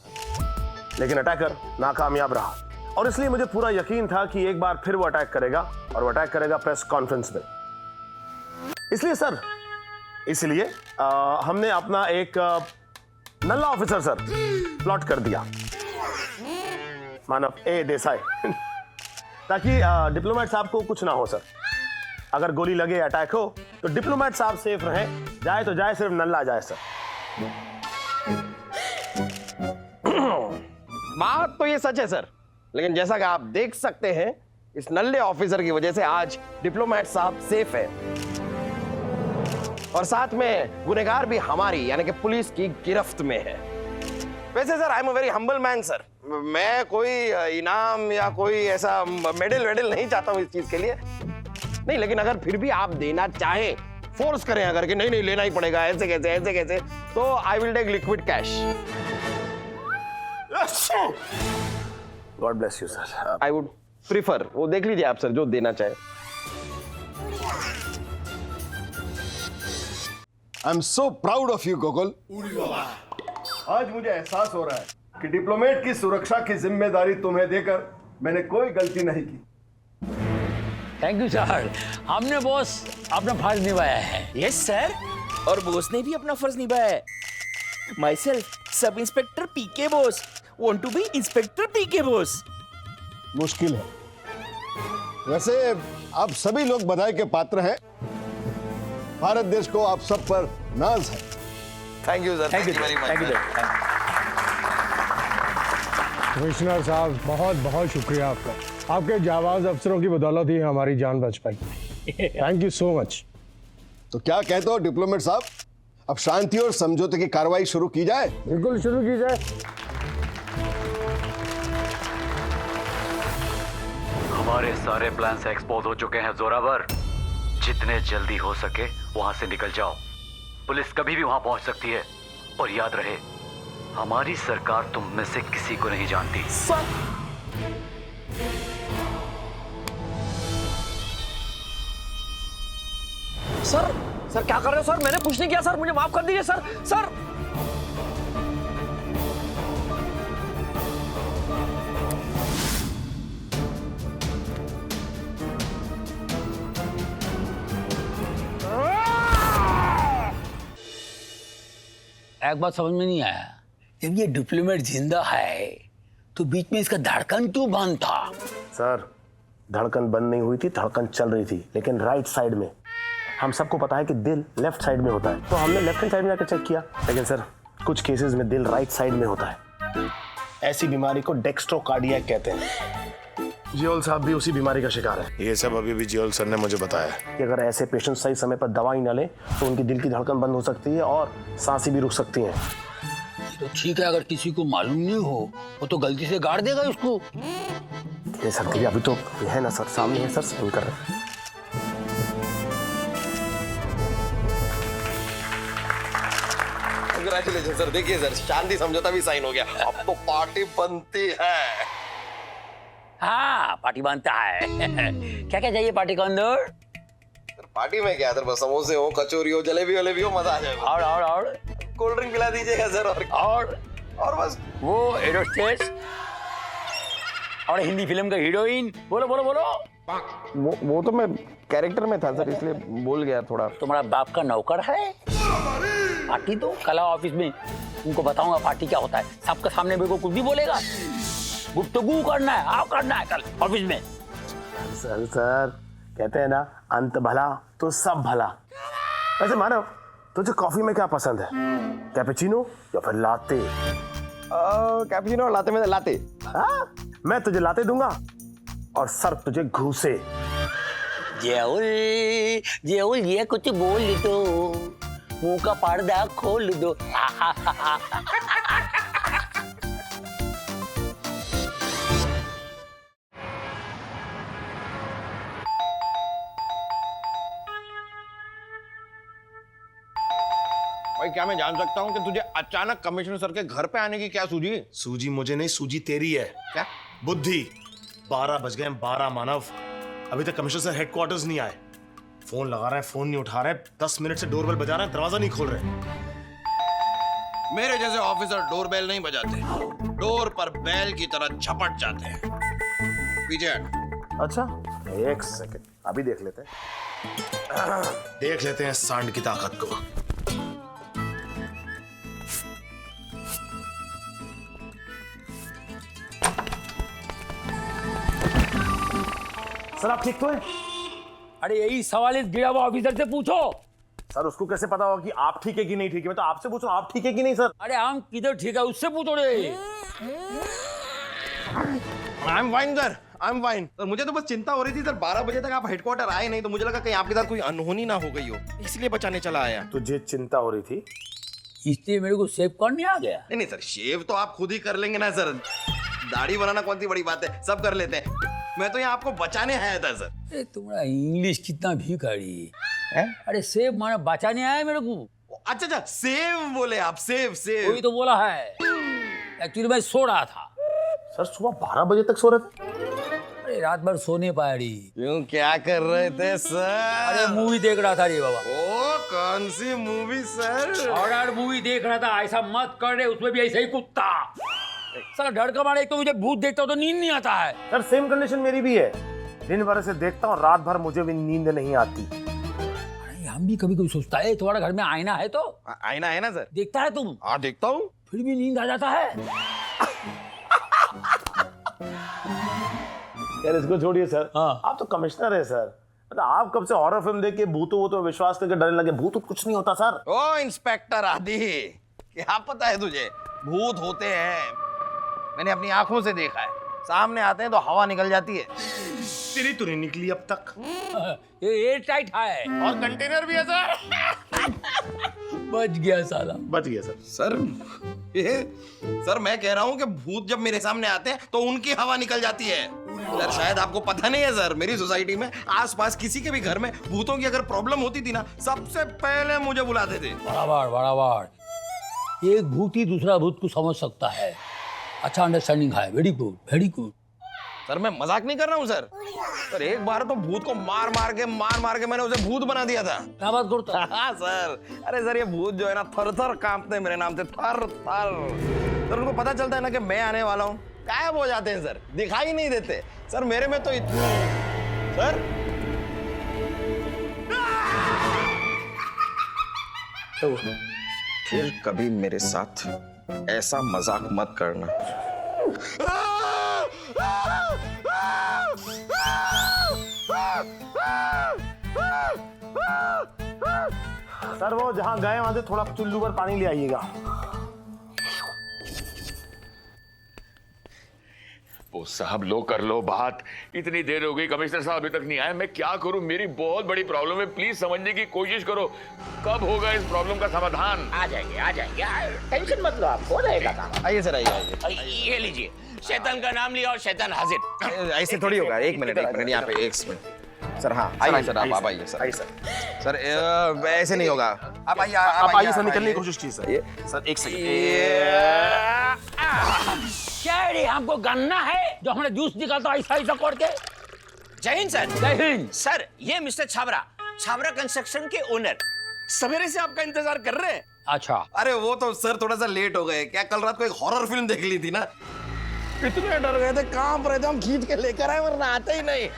लेकिन अटैकर नाकामयाब रहा, और इसलिए मुझे पूरा यकीन था कि एक बार फिर वो अटैक करेगा, और वो अटैक करेगा प्रेस कॉन्फ्रेंस में। इसलिए सर, इसलिए हमने अपना एक नल्ला ऑफिसर सर प्लॉट कर दिया, मानव ए देसाई, ताकि डिप्लोमेट साहब को कुछ ना हो सर। अगर गोली लगे, अटैक हो, तो डिप्लोमेट साहब सेफ रहे, जाए तो जाए, सिर्फ नल्ला जाए सर। बात तो ये सच है सर, लेकिन जैसा कि आप देख सकते हैं, इस नल्ले ऑफिसर की वजह से आज डिप्लोमेट साहब सेफ है, और साथ में गुनहगार भी हमारी यानी कि पुलिस की गिरफ्त में है। वैसे sir I am a very humble man sir, मैं कोई इनाम या कोई ऐसा मेडल वेडल नहीं चाहता हूं इस चीज के लिए, नहीं, लेकिन अगर फिर भी आप देना चाहें, फोर्स करें अगर कि नहीं नहीं लेना ही पड़ेगा, ऐसे कैसे, तो I will take liquid cash. God bless you sir. I would prefer, वो देख लीजिए आप सर जो देना चाहे। I am so proud of you Gokul. आज मुझे एहसास हो रहा है कि डिप्लोमेट की सुरक्षा की जिम्मेदारी तुम्हें देकर मैंने कोई गलती नहीं की। थैंक यू सर, हमने बॉस अपना फर्ज निभाया है। यस सर, और बॉस ने भी अपना फर्ज निभाया है। Myself sub inspector PK Boss want to be inspector PK Boss. मुश्किल है। वैसे आप सभी लोग बधाई के पात्र हैं। भारत देश को आप सब पर नाज है। Thank you sir, thank you very much. Commissioner साहब बहुत बहुत शुक्रिया आपका। आपके जाबाज अफसरों की बदौलत ही हमारी जान बच पाई। Thank you so much. तो क्या कहते हो डिप्लोमेट साहब, अब शांति और समझौते की कार्रवाई शुरू की जाए? बिल्कुल शुरू की जाए। हमारे सारे प्लान्स एक्सपोज हो चुके हैं जोरावर। जितने जल्दी हो सके वहां से निकल जाओ। पुलिस कभी भी वहां पहुंच सकती है, और याद रहे हमारी सरकार तुम में से किसी को नहीं जानती। सर क्या कर रहे हो सर? मैंने कुछ नहीं किया सर, मुझे माफ कर दीजिए सर। सर एक बात समझ में नहीं आया, जब ये डिप्लोमेट जिंदा है तो बीच में इसका धड़कन क्यों बंद था? सर धड़कन बंद नहीं हुई थी, धड़कन चल रही थी, लेकिन राइट साइड में। हम सबको पता है कि दिल लेफ्ट साइड में होता है, तो हमने लेफ्ट हैंड साइड में जाकर चेक किया, लेकिन सर कुछ केसेस में दिल राइट साइड में होता है। ऐसी बीमारी को डेक्स्ट्रोकार्डियक कहते हैं। जियोल साहब भी उसी बीमारी का शिकार है। ये सब अभी भी जियोल सर ने मुझे बताया कि अगर ऐसे पेशेंट सही समय पर दवाई न ले तो उनकी दिल की धड़कन बंद हो सकती है और सांसें भी रुक सकती हैं। तो ठीक है, अगर किसी को मालूम नहीं हो वो तो गलती से गाड़ देगा उसको। ये सर अभी तो है ना सर, सामने है सर, साइन कर रहे हैं। Congratulation sir. देखिए सर, शांति समझौता भी साइन हो गया, अब तो पार्टी बनती है। हाँ पार्टी बनता है। क्या क्या चाहिए पार्टी के अंदर? पार्टी में क्या सर, बस समोसे हो, कचौरी हो, जलेबी वलेबी हो, मजा आ जाएगा। और कोल्ड ड्रिंक पिला दीजिएगा सर। और बस वो एरोस्टेस और हिंदी फिल्म का हीरोइन। बोलो बोलो बोलो। वो तो मैं कैरेक्टर में था सर, इसलिए बोल गया थोड़ा। तुम्हारा बाप का नौकर है? पार्टी तो कल ऑफिस में उनको बताऊंगा पार्टी क्या होता है। सबके सामने मेरे को कुछ भी बोलेगा। गुफ्तगू करना है, आप करना है कल ऑफिस में। सर कहते हैं ना, अंत भला तो सब भला। वैसे मानव, तुझे कॉफी में क्या पसंद है, कैपेचिनो या फिर लाते? कैपेचिनो और लाते में लाते। हाँ, मैं तुझे लाते दूंगा और सर तुझे घूसे। जेउल जेउल ये कुछ बोल दो, मुंह का पर्दा खोल दो। भाई क्या मैं जान सकता हूँ कि तुझे अचानक कमिश्नर सर के घर पे आने की क्या सूझी? सूजी मुझे नहीं, सूजी तेरी है। क्या बुद्धि। 12 बज गए, 12 मानव, अभी तक कमिश्नर सर हेडक्वार्टर्स नहीं आए। फोन लगा रहे हैं, फोन नहीं उठा रहे, 10 मिनट से डोरबेल बजा रहे हैं, दरवाजा नहीं खोल रहे। मेरे जैसे ऑफिसर डोरबेल नहीं बजाते, डोर पर बैल की तरह झपट जाते हैं। पीछे हट। अच्छा, एक सेकंड, अभी देख लेते हैं। देख लेते हैं सांड की ताकत को। सर आप ठीक तो हैं? अरे यही सवाल इस गिरा हुआ ऑफिसर से पूछो। सर उसको कैसे पता होगा कि आप ठीक है कि नहीं ठीक है? मैं तो आपसे पूछूं, आप ठीक है कि नहीं सर? अरे हम किधर ठीक है उससे पूछो रे। I am fine sir, I am fine sir. मुझे तो बस चिंता हो रही थी सर, 12 बजे तक आप हेडक्वार्टर आए नहीं, तो मुझे लगा कहीं आपके साथ कोई अनहोनी ना हो गई हो, इसलिए बचाने चला आया। तुझे चिंता हो रही थी इसलिए मेरे को सेव करने आ गया? नहीं नहीं सर, शेव तो आप खुद ही कर लेंगे ना सर, दाढ़ी बनाना कौन सी बड़ी बात है, सब कर लेते हैं। मैं तो यहाँ आपको बचाने आया था सर। अरे तुम्हारा इंग्लिश कितना भिखारी है। अरे सेव माना बचाने आया मेरे को। अच्छा अच्छा, सेव बोले आप, सेव सेव। वही तो बोला है। एक्चुअली मैं सो रहा था। सर सुबह 12 बजे तक सो रहे थे? अरे रात भर सोने पाया री। क्यों, क्या कर रहे थे सर? अरे मूवी देख रहा था रे बाबा। ओ कौन सी मूवी सर? हॉरर मूवी देख रहा था। ऐसा मत कर रहे, उसमें भी ऐसा ही कुत्ता। साला डर का मारे, एक तो मुझे भूत देखता हूँ तो नींद नहीं आता है। सर सेम कंडीशन मेरी भी है, दिन भर से देखता हूँ, रात भर मुझे भी नींद नहीं आती। अरे हम भी कभी कभी सोचता है तुम्हारा घर में आईना है तो? आईना है ना सर। देखता है तुम? हाँ देखता हूँ। फिर भी नींद आ जाता है। यार इसको छोड़िए सर। हाँ। आप तो कमिश्नर है सर, मतलब आप कब से हॉरर फिल्म देख के भूतों वो तो विश्वास करके डरने लगे? भूत कुछ नहीं होता सर। ओ इंस्पेक्टर आदि, क्या पता है तुझे, भूत होते हैं। मैंने अपनी आंखों से देखा है, सामने आते हैं तो हवा निकल जाती है। तेरी तो नहीं निकली अब तक। ये एयर टाइट है और कंटेनर भी है सर। बच गया साला। बच गया सर। सर मैं कह रहा हूँ कि भूत जब मेरे सामने आते हैं तो उनकी हवा निकल जाती है। सर शायद आपको पता नहीं है सर, मेरी सोसाइटी में आसपास किसी के भी घर में भूतों की अगर प्रॉब्लम होती थी ना, सबसे पहले मुझे बुलाते थे। बराबर बराबर। एक भूत ही दूसरा भूत को समझ सकता है। अच्छा अंडरस्टैंडिंग है। Very good very good. Sir मैं मजाक नहीं कर रहा हूँ सर। सर एक बार तो भूत को मार मार के मैंने उसे भूत बना दिया था। क्या बात करता? हाँ सर। अरे सर ये भूत जो है ना, थर थर कांपते हैं मेरे नाम से, थर थर। सर उनको पता चलता है ना कि मैं आने वाला हूँ, गायब हो जाते हैं सर, दिखाई नहीं देते सर। मेरे में तो सर फिर कभी मेरे साथ ऐसा मजाक मत करना। सर वो जहाँ गए वहां से थोड़ा चुल्लू पर पानी ले आइएगा। ओ साहब लो कर लो बात, इतनी देर हो गई, कमिश्नर साहब अभी तक नहीं आए, मैं क्या करूं? मेरी बहुत बड़ी प्रॉब्लम है, प्लीज समझने की कोशिश करो। कब होगा इस प्रॉब्लम का समाधान? आ जाएंगे, टेंशन मत लो, आप हो जाएगा काम। आइए सर, आइए। ये लीजिए, शैतान का नाम लिया और शैतान हाजिर। ऐसे थोड़ी होगा। एक मिनट यहाँ पे, एक मिनट सर। हाँ आइए सर, आप आइए सर। आइए सर। सर ऐसे नहीं होगा, आप आइए, आप आइए सर, निकलने की कोशिश कीजिए सर। एक सेकंड। क्या रे, हमको गन्ना है जो हमने जूस निकालता ऐसा ऐसा करके? जय हिंद सर। जय हिंद सर। ये मिस्टर छाबरा कंस्ट्रक्शन के ओनर सवेरे से आपका इंतजार कर रहे हैं। अच्छा। अरे वो तो सर थोड़ा सा लेट हो गए, क्या कल रात को एक हॉरर फिल्म देख ली थी ना, इतने डर गए थे, कांप रहे थे, हम खींच के लेकर आए वरना आते ही नहीं।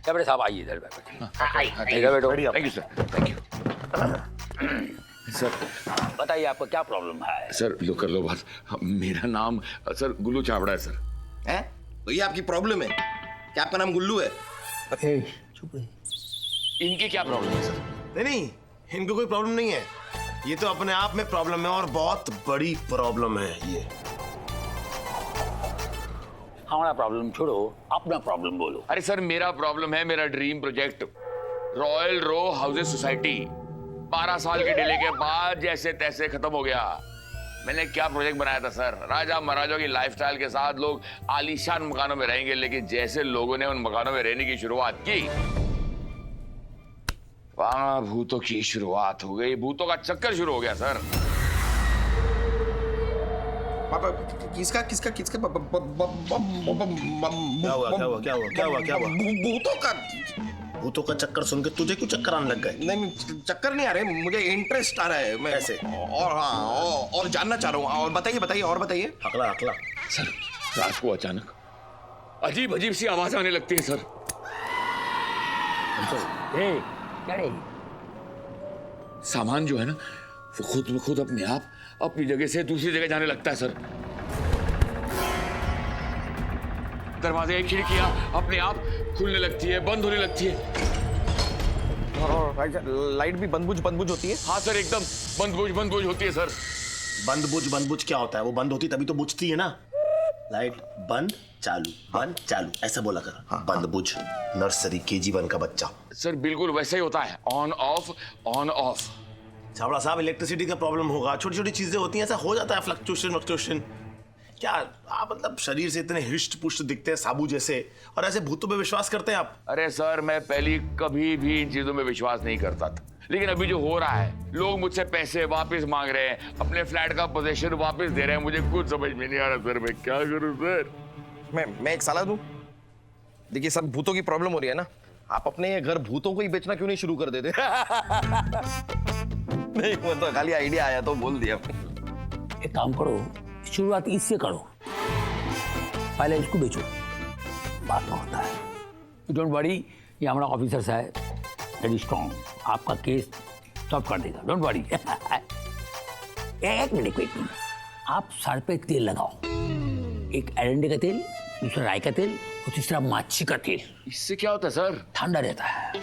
बड़े साहब आइए इधर बैठो। Thank you sir, thank you sir. बताइए आपको क्या प्रॉब्लम है? सर लो कर लो बात। मेरा नाम सर गुल्लू छाबड़ा है सर। हैं? तो ये आपकी प्रॉब्लम है? क्या आपका नाम गुल्लू है? चुप रहे। इनकी क्या प्रॉब्लम है सर? नहीं नहीं, इनको कोई प्रॉब्लम नहीं है। ये तो अपने आप में प्रॉब्लम है और बहुत बड़ी प्रॉब्लम है ये। हमारा प्रॉब्लम छोड़ो, अपना प्रॉब्लम बोलो। अरे सर, मेरा प्रॉब्लम है मेरा ड्रीम प्रोजेक्ट रॉयल रो हाउसेस सोसाइटी। 12 साल के डिले के बाद जैसे तैसे खत्म हो गया। मैंने क्या प्रोजेक्ट बनाया था सर, राजा महाराजाओं की लाइफस्टाइल के साथ लोग आलीशान मकानों में रहेंगे, लेकिन जैसे लोगों ने उन मकानों में रहने की शुरुआत की, वहां भूतों की शुरुआत हो गई। भूतों का चक्कर शुरू हो गया सर। पापा किसका किसका किसका क्या हुआ? भूतों का चक्कर सुन के तुझे क्यों चक्कर आने लग गए? नहीं चक्कर नहीं आ रहे, मुझे इंटरेस्ट आ रहा है। मैं कैसे? और हाँ और जानना चाह रहा हूँ। और बताइए बताइए और बताइए। अकला सर, रात को अचानक अजीब अजीब सी आवाज आने लगती है सर। क्या रे? सामान जो है ना, वो खुद ब खुद अपने आप अपनी जगह से दूसरी जगह जाने लगता है सर। दरवाजे, खिड़कियां अपने आप खुलने लगती है, बंद होने लगती है। और लाइट भी बंद-बुझ होती है। हाँ सर, एकदम बंद-बुझ होती है सर। बंद बुझ क्या होता है? वो बंद होती तभी तो बुझती है ना। लाइट बंद चालू ऐसा बोला कर। हाँ, बंद बुझ। नर्सरी KG1 का बच्चा। सर बिल्कुल वैसा ही होता है, ऑन ऑफ। छावड़ा साहब, इलेक्ट्रिसिटी का प्रॉब्लम होगा, छोटी छोटी चीजें होती हैं, ऐसा हो जाता है, फ्लक्चुएशन। क्या आप मतलब शरीर से इतने हिष्ट पुष्ट दिखते हैं साबू जैसे, और ऐसे भूतों पे विश्वास करते हैं आप? अरे सर, मैं पहले कभी भी इन चीजों में विश्वास नहीं करता था, लेकिन अभी जो हो रहा है, लोग मुझसे पैसे वापस मांग रहे हैं, अपने फ्लैट का पोजीशन वापस दे रहे हैं, मुझे कुछ समझ में नहीं आ रहा सर, मैं क्या करूं सर? मैं एक सलाह दूं? देखिए सर, भूतों की प्रॉब्लम हो रही है ना, आप अपने घर भूतों को ही बेचना क्यों नहीं शुरू कर देते? नहीं मतलब खाली आइडिया आया तो बोल दिया। एक काम करो, शुरुआत इससे करो, पहले इसको बेचो, बात तो होता है। डोंट वरी, ये हमारा ऑफिसर है, वेरी स्ट्रॉन्ग, आपका केस सॉल्व कर देगा, डोंट वरी। एक मिनट, आप सर पे तेल लगाओ, एक एरंडे का तेल, दूसरा राई का तेल और तीसरा माछी का तेल। इससे क्या होता है सर? ठंडा रहता है।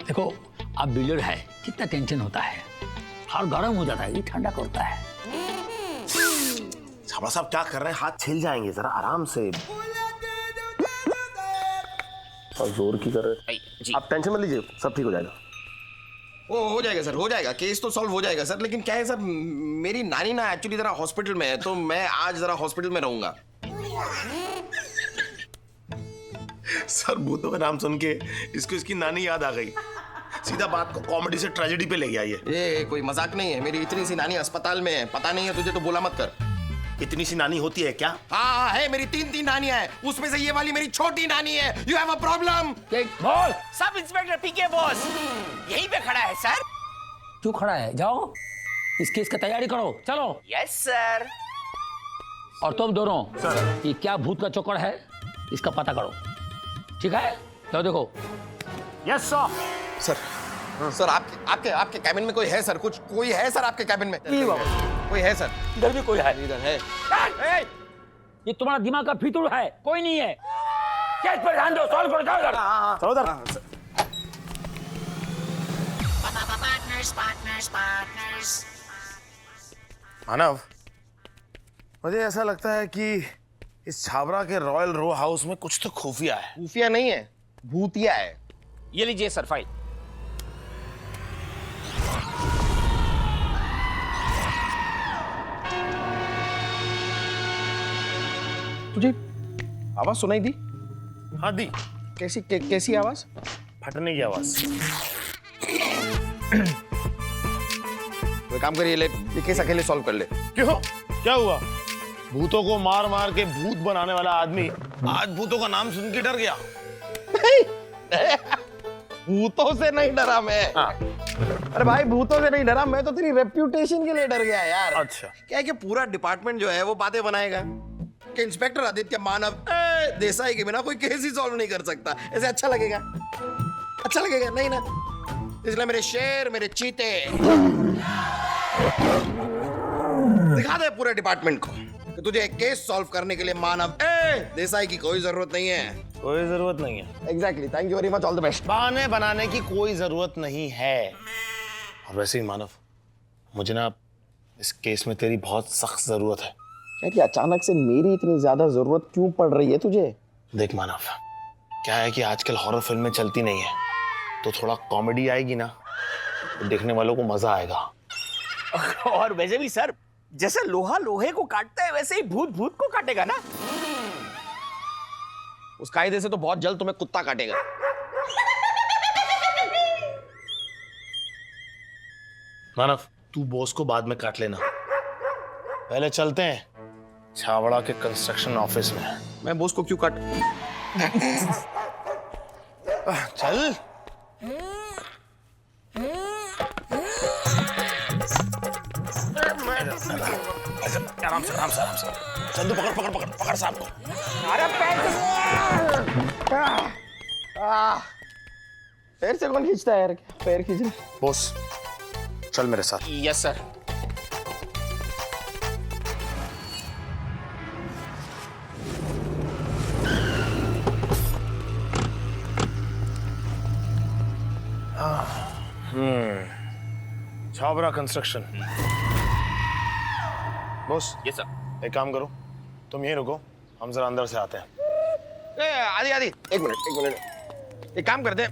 देखो, आप बिल्डर है, कितना टेंशन होता है, और गर्म हो जाता है, ये ठंडा करता है। छावड़ा साहब क्या कर रहे हैं? हाथ छिल जाएंगे, जरा आराम से। और जोर की कर रहे हैं। आप टेंशन मत लीजिए, सब ठीक हो जाएगा। वो हो जाएगा सर, हो जाएगा, केस तो सॉल्व हो जाएगा सर। लेकिन क्या है सर, मेरी नानी ना एक्चुअली जरा हॉस्पिटल में है, तो मैं आज जरा हॉस्पिटल में रहूंगा। सर, भूतों का नाम सुन के इसको इसकी नानी याद आ गई। सीधा बात को कॉमेडी से ट्रेजेडी पे ले गया ये कोई मजाक नहीं है। मेरी इतनी सी नानी अस्पताल में है, पता नहीं है तुझे तो बोला मत कर। इतनी सी नानी होती है क्या? हाँ है, मेरी 3 नानियां हैं, उसमें से ये वाली मेरी छोटी नानी है। You have a problem. बोल। सब इंस्पेक्टर PK बॉस यहीं पे खड़ा है सर। क्यों खड़ा है? जाओ, इस केस का तैयारी करो, चलो। Yes sir. और तुम दोनों सर, ये क्या भूत का चक्कर है, इसका पता करो, ठीक है? तो देखो। Yes sir. सर आपके कैबिन में कोई है सर? कोई है सर आपके कैबिन में? कोई है सर? इधर भी कोई है? इधर है। ये तुम्हारा दिमाग का फितूर है, कोई नहीं है। केस पर ध्यान दो, सॉल्व करो, जाओ इधर। चलो उधर। मानव, मुझे ऐसा लगता है कि इस छाबरा के रॉयल रो हाउस में कुछ तो खुफिया है। खुफिया नहीं है, भूतिया है। ये लीजिए सर फाइल। तुझे आवाज सुनाई दी? हाँ दी। कैसी आवाज? फटने की आवाज। तो काम करिए, ले केस अकेले सॉल्व कर ले। क्यों? क्या हुआ? भूतों को मार मार के भूत बनाने वाला आदमी आज भूतों का नाम सुन के डर गया। भूतों से नहीं डरा मैं। अरे भाई, भूतों से नहीं डरा मैं, तो तेरी रेप्यूटेशन के लिए डर गया यार। अच्छा, क्या है कि पूरा डिपार्टमेंट जो है वो बातें बनाएगा कि इंस्पेक्टर आदित्य मानव देसाई के बिना कोई केस ही सॉल्व नहीं कर सकता। ऐसे अच्छा लगेगा? अच्छा लगेगा नहीं ना? इसलिए मेरे शेर, मेरे चीते दिखा दे पूरे डिपार्टमेंट को कि तुझे एक केस सॉल्व करने के लिए मानव देसाई की कोई जरूरत नहीं है। कोई जरूरत नहीं है। Exactly, thank you very much, all the best. बहाने बनाने की कोई जरूरत नहीं है। और वैसे ही मानव, मुझे ना इस केस में तेरी बहुत सख्त जरूरत है। यार ये अचानक से मेरी इतनी ज्यादा जरूरत क्यों पड़ रही है तुझे? देख मानव, क्या है कि आजकल हॉरर फिल्में चलती नहीं है, तो थोड़ा कॉमेडी आएगी ना, तो देखने वालों को मजा आएगा। और वैसे भी सर, जैसे लोहा लोहे को काटता है वैसे ही भूत भूत को काटेगा ना। उस कायदे से तो बहुत जल्द तुम्हें कुत्ता काटेगा। मानव, तू बॉस को बाद में काट लेना, पहले चलते हैं छावड़ा के कंस्ट्रक्शन ऑफिस में। मैं बॉस को क्यों काट? चल। आराम से आराम से आराम से। चंदू पकड़ पकड़ पकड़ पकड़ साहब को। अरे पैर से कौन खींचता है यार? पैर खींच। बॉस चल मेरे साथ। Yes sir. Chhawra construction. Boss. Yes sir. एक काम करो, तुम यहीं रुको, हम जरा अंदर से आते हैं। आदि आदि, एक मिनट। एक काम करते हैं,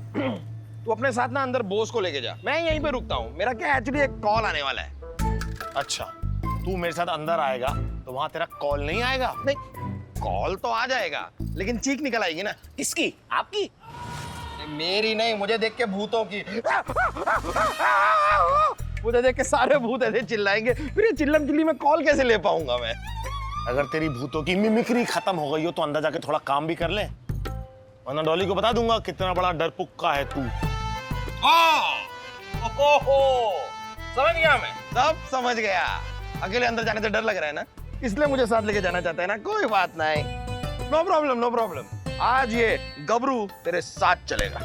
तू अपने साथ ना अंदर बॉस को लेके जा, मैं यहीं पे रुकता हूँ। मेरा क्या एक्चुअली एक कॉल आने वाला है। अच्छा, तू मेरे साथ अंदर आएगा तो वहां तेरा कॉल नहीं आएगा? नहीं, कॉल तो आ जाएगा, लेकिन चीख निकल आएगी ना। किसकी? आपकी? मेरी नहीं, मुझे देख के भूतों की। मुझे देख के सारे भूत ऐसे चिल्लाएंगे, फिर ये चिल्लम चिल्ली में कॉल कैसे ले पाऊंगा मैं? अगर तेरी भूतों की मिमिक्री खत्म हो गई हो तो अंदर जाके थोड़ा काम भी कर ले, वरना डॉली को बता दूंगा कितना बड़ा डरपुक्का है तू। समझ गया मैं, सब समझ गया। अकेले अंदर जाने से डर लग रहा है ना, इसलिए मुझे साथ लेके जाना चाहता है ना। कोई बात नहीं, नो प्रॉब्लम नो प्रॉब्लम। आज ये गबरू तेरे साथ चलेगा।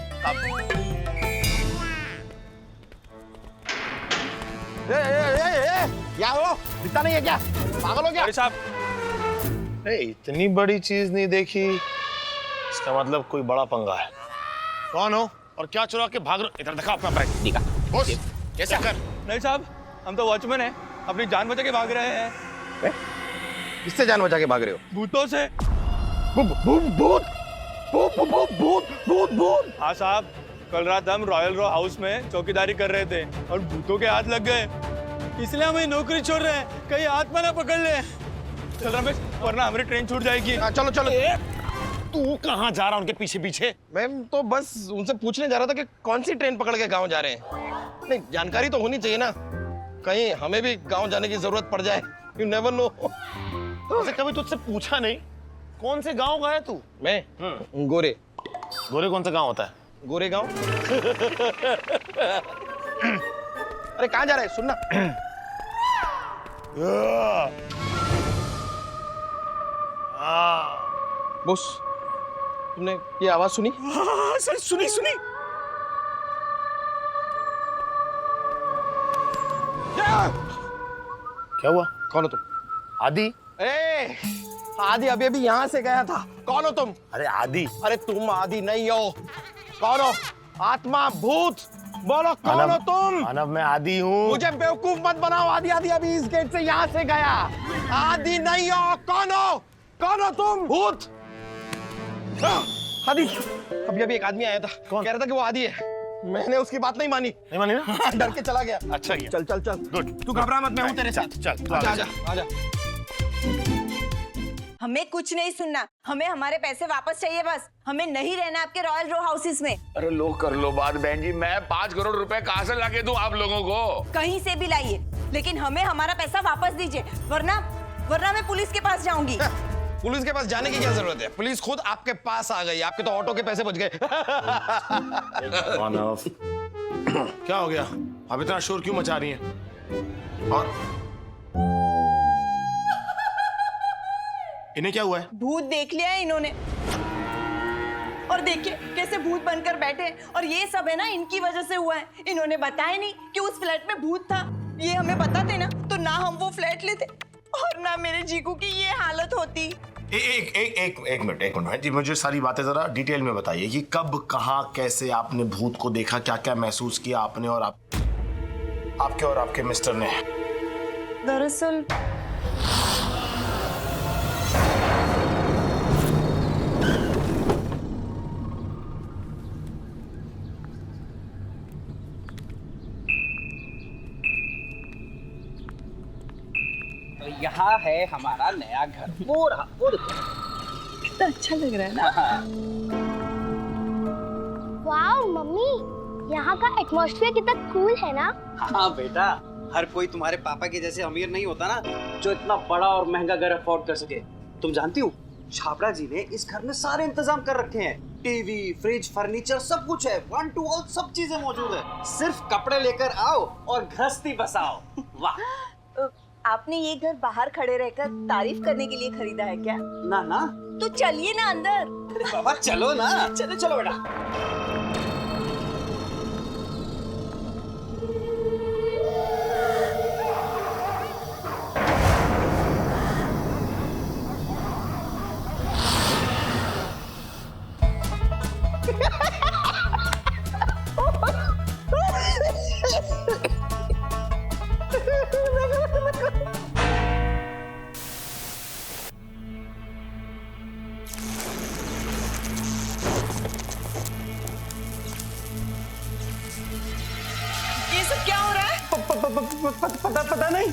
क्या हो, दिखता नहीं है क्या? पागल हो क्या साहब? इतनी बड़ी चीज नहीं देखी, इसका मतलब कोई बड़ा पंगा है। कौन हो और क्या चुरा के भाग रहे? इधर दिखा अपना बैग। दिखा। बॉस, कैसे कर? नहीं साहब, हम तो वॉचमैन हैं, अपनी जान बचा के भाग रहे हैं। किससे जान बचा के भाग रहे हो? भूतों से। भूत भूत भूत। हाँ साहब, कल रात हम रॉयल रो हाउस में चौकीदारी कर रहे थे और भूतों के हाथ लग गए, इसलिए हम नौकरी छोड़ रहे हैं, कहीं आत्मा ना पकड़ ले। चल रमेश, वरना हमारी ट्रेन छूट जाएगी। चलो चलो। तू कहाँ जा रहा है उनके पीछे पीछे? मैं तो बस उनसे पूछने जा रहा था कि कौन सी ट्रेन पकड़ के गांव जा रहे हैं। नहीं, जानकारी तो होनी चाहिए ना, कहीं हमें भी गांव जाने की जरूरत पड़ जाए। You never know. वैसे कभी तुझसे पूछा नहीं कौन से गांव गया तू? मैं गोरे। गोरे कौन सा गांव होता है? गोरे गांव। अरे कहाँ जा रहा है? सुनना। बॉस, तुमने ये आवाज सुनी? हाँ सर, सुनी सुनी। क्या हुआ? कौन हो तुम? आदि? आदि अभी अभी यहाँ से गया था। कौन हो तुम? अरे आदि। अरे तुम आदि नहीं हो। कौन हो? आत्मा, भूत, बोलो कौन हो तुम? मानव, मैं आदि हूँ। मुझे बेवकूफ मत बनाओ। आदि आदि अभी इस गेट से यहाँ से गया। आदि नहीं हो। कौन हो? कौन हो तुम? भूत। आदि, अभी अभी एक आदमी आया था, कह रहा था कि वो आदि है। मैंने उसकी बात नहीं मानी। नहीं मानी ना? डर के चला गया। अच्छा किया। चल चल चल, गुड। तू घबरा मत, मैं हूँ तेरे साथ। चल आजा आजा आजा। हमें कुछ नहीं सुनना, हमें हमारे पैसे वापस चाहिए बस। हमें नहीं रहना आपके रॉयल रो हाउसेस में। अरे लो कर लो बात बहन जी, मैं 5 करोड़ रुपए कहाँ से लाके दूं आप लोगों को? कहीं से भी लाइए, लेकिन हमें हमारा पैसा वापस दीजिए, वरना मैं पुलिस के पास जाऊंगी। पुलिस के पास जाने की क्या जरूरत है? पुलिस खुद आपके पास आ गई। आपके तो ऑटो के पैसे बच गए। मानव, क्या हो गया? अब इतना शोर क्यों मचा रही हैं? और इन्हें क्या हुआ है? भूत देख लिया है इन्होंने, और देखिए कैसे भूत बनकर बैठे हैं। और ये सब है ना इनकी वजह से हुआ है। इन्होंने बताया नहीं कि उस फ्लैट में भूत था। ये हमें बताते ना तो ना हम वो फ्लैट लेते और ना मेरे जीकू की ये हालत होती। एक मिनट जी, मुझे सारी बातें जरा डिटेल में बताइए कि कब, कहाँ, कैसे आपने भूत को देखा, क्या क्या महसूस किया आपने और आपके और आपके मिस्टर ने। दरअसल यहाँ है हमारा नया घर। वो रहा, वो देखो कितना अच्छा लग रहा है ना। वाह मम्मी, यहाँ का एटमॉस्फेयर कितना कूल है ना। हाँ बेटा, हर कोई तुम्हारे पापा के जैसे अमीर नहीं होता ना, जो इतना बड़ा और महंगा घर अफोर्ड कर सके। तुम जानती हो, छापरा जी ने इस घर में सारे इंतजाम कर रखे हैं। टीवी, फ्रिज, फर्नीचर सब कुछ है, 1 to all सब चीजें मौजूद है। सिर्फ कपड़े लेकर आओ और गृहस्थी बसाओ। वाह। आपने ये घर बाहर खड़े रहकर तारीफ करने के लिए खरीदा है क्या? ना ना, तो चलिए ना अंदर। अरे बाबा चलो ना, चलो चलो बेटा। ये सब क्या हो रहा है? पता नहीं।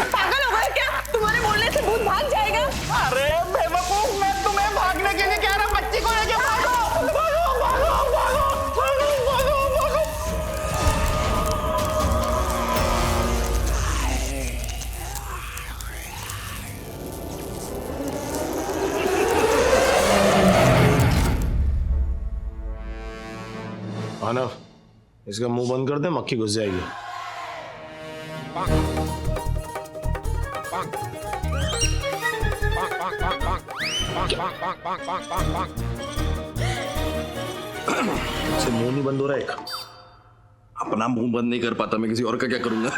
पागल हो गए क्या? तुम्हारे बोलने से भूत भाग जाएगा? अरे बेवकूफ, मैं तुम्हें भागने के लिए कह रहा हूँ, बच्ची को लेके भागो भागो भागो भागो भागो भागो भागो। मानव, इसका मुंह बंद कर दे, मक्खी घुस जाएगी। से मुंह नहीं बंद हो रहा। एक अपना मुंह बंद नहीं कर पाता, मैं किसी और का क्या करूंगा।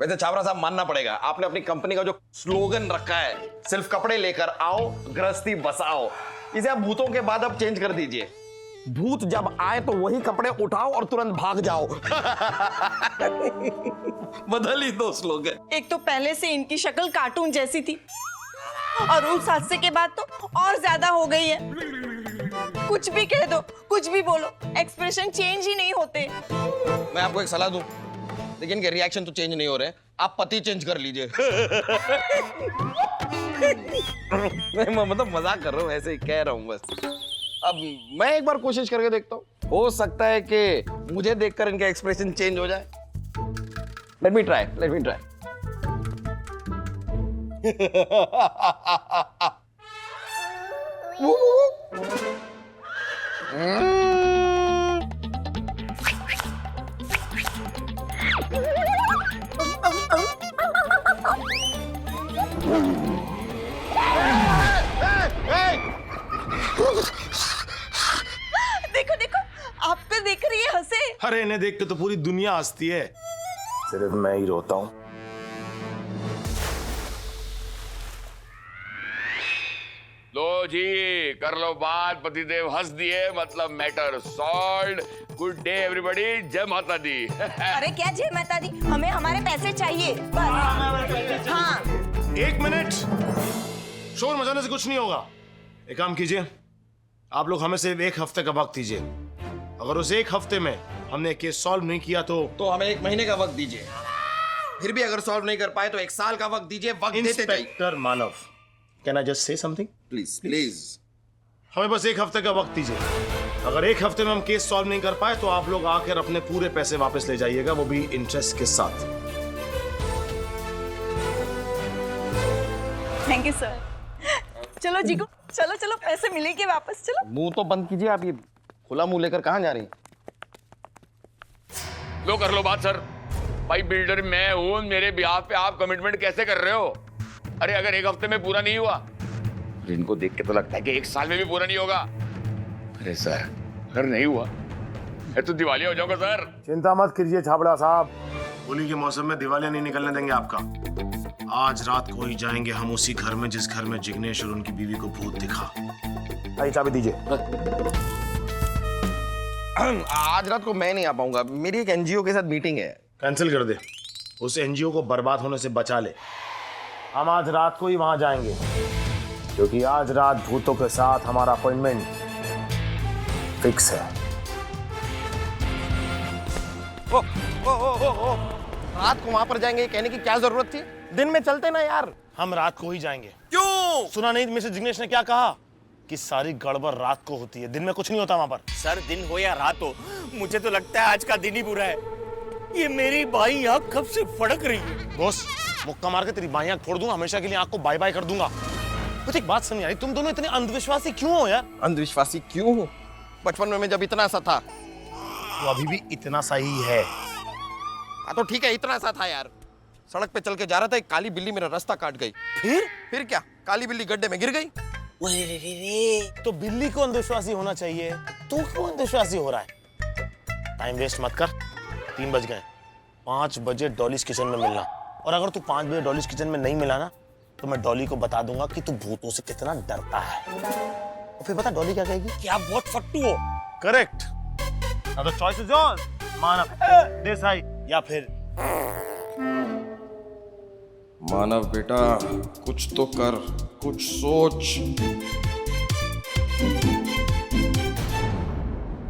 वैसे छाबरा साहब, मानना पड़ेगा, आपने अपनी कंपनी का जो स्लोगन रखा है, सिर्फ कपड़े लेकर आओ, गृहस्थी बसाओ, इसे आप भूतों के बाद अब चेंज कर दीजिए। भूत जब आए तो वही कपड़े उठाओ और तुरंत भाग जाओ। बदल ही दो स्लोगन। एक तो पहले से इनकी शक्ल कार्टून जैसी थी और उस हादसे के बाद तो और ज्यादा हो गई है। कुछ भी कह दो, कुछ भी बोलो, एक्सप्रेशन चेंज ही नहीं होते। मैं आपको एक सलाह दूं, लेकिन इनके रिएक्शन तो चेंज नहीं हो रहे, आप पति चेंज कर लीजिए। मैं मतलब मजाक कर रहा हूँ, ऐसे ही कह रहा हूँ बस। अब मैं एक बार कोशिश करके देखता हूँ, हो सकता है कि मुझे देखकर इनका एक्सप्रेशन चेंज हो जाए। Let me try, let me try. देखो देखो, आपको देख रही है, हंसे। अरे इन्हें देख के तो पूरी दुनिया हंसती है, सिर्फ मैं ही रोता हूं। लो जी, कर लो बात, पतिदेव हंस दिए, मतलब matter solved. Good day everybody, जय माता दी। अरे क्या जय माता दी, हमें हमारे पैसे चाहिए बस। हाँ। एक मिनट, शोर मचाने से कुछ नहीं होगा। एक काम कीजिए, आप लोग हमें सिर्फ एक हफ्ते का वक्त दीजिए। अगर उस एक हफ्ते में हमने केस सॉल्व नहीं किया तो हमें 1 महीने का वक्त दीजिए। फिर भी अगर सॉल्व नहीं कर पाए तो 1 साल का वक्त दीजिए। वक्त देते जाइए। Inspector Manav, can I just say something? Please please. हमें बस 1 हफ्ते का वक्त दीजिए। अगर 1 हफ्ते में हम केस सॉल्व नहीं कर पाए तो आप लोग आकर अपने पूरे पैसे वापस ले जाइएगा, वो भी इंटरेस्ट के साथ। Thank you sir. चलो जीगो, चलो चलो, पैसे मिलेंगे वापस। चलो। मुंह तो बंद कीजिए आप, ये खुला मुंह लेकर कहाँ जा रही? लो कर लो बात सर। भाई बिल्डर मैं हूं, मेरे बिहाफ पे आप कमिटमेंट कैसे कर रहे हो? अरे अगर 1 हफ्ते में पूरा नहीं हुआ, इनको देख के तो लगता है कि 1 साल में भी पूरा नहीं होगा। अरे सर अगर नहीं हुआ मैं तो दिवालिया हो जाऊंगा सर। चिंता मत कीजिए छाबड़ा साहब, होली के मौसम में दिवालिया नहीं निकलने देंगे आपका। आज रात को ही जाएंगे हम उसी घर में जिस घर में जिग्नेश और उनकी बीवी को भूत दिखा। आइए चाबी दीजिए। आज रात को मैं नहीं आ पाऊंगा, मेरी एक एनजीओ के साथ मीटिंग है। कैंसिल कर दे, उस एनजीओ को बर्बाद होने से बचा ले। हम आज रात को ही वहां जाएंगे क्योंकि आज रात भूतों के साथ हमारा अपॉइंटमेंट फिक्स है। रात को वहां पर जाएंगे कहने की क्या जरूरत थी? दिन में चलते ना यार। हम रात को ही जाएंगे। क्यों? सुना नहीं मिस्टर जिग्नेश ने क्या कहा कि सारी गड़बड़ रात को होती है, दिन में कुछ नहीं होता वहां पर। सर दिन हो या रात हो, मुझे तो लगता है आज का दिन ही बुरा है। ये मेरी बाई आंख कब से फड़क रही है। बॉस, मुक्का मार के तेरी बाई आंख फोड़ दूंगा, हमेशा के लिए आंख को बाय बाय कर दूंगा। मुझे एक बात समझ आई, तुम दोनों इतने अंधविश्वासी क्यों हो यार? अंधविश्वासी क्यों हो? बचपन में मैं जब इतना सा था, तो अभी भी इतना सा ही है। हाँ तो ठीक है, इतना सा था यार। सड़क पे चल के जा रहा था, एक काली बिल्ली मेरा रास्ता काट गई। फिर क्या, काली बिल्ली गड्ढे में गिर गई। तो बिल्ली को अंधविश्वासी होना चाहिए, तू क्यों अंधविश्वासी हो रहा है? टाइम वेस्ट मत कर, 3 बज गए। 5 बजे डॉलीज किचन में मिलना, और अगर तू 5 बजे डॉलीज किचन में नहीं मिला ना तो मैं डॉली को बता दूंगा कि तू भूतों से कितना डरता है। और फिर बता डॉली क्या कहेगी कि आप बहुत फट्टू हो। Correct. Now the choice is yours, Manav Desai या फिर मानव बेटा, कुछ तो कर, कुछ सोच।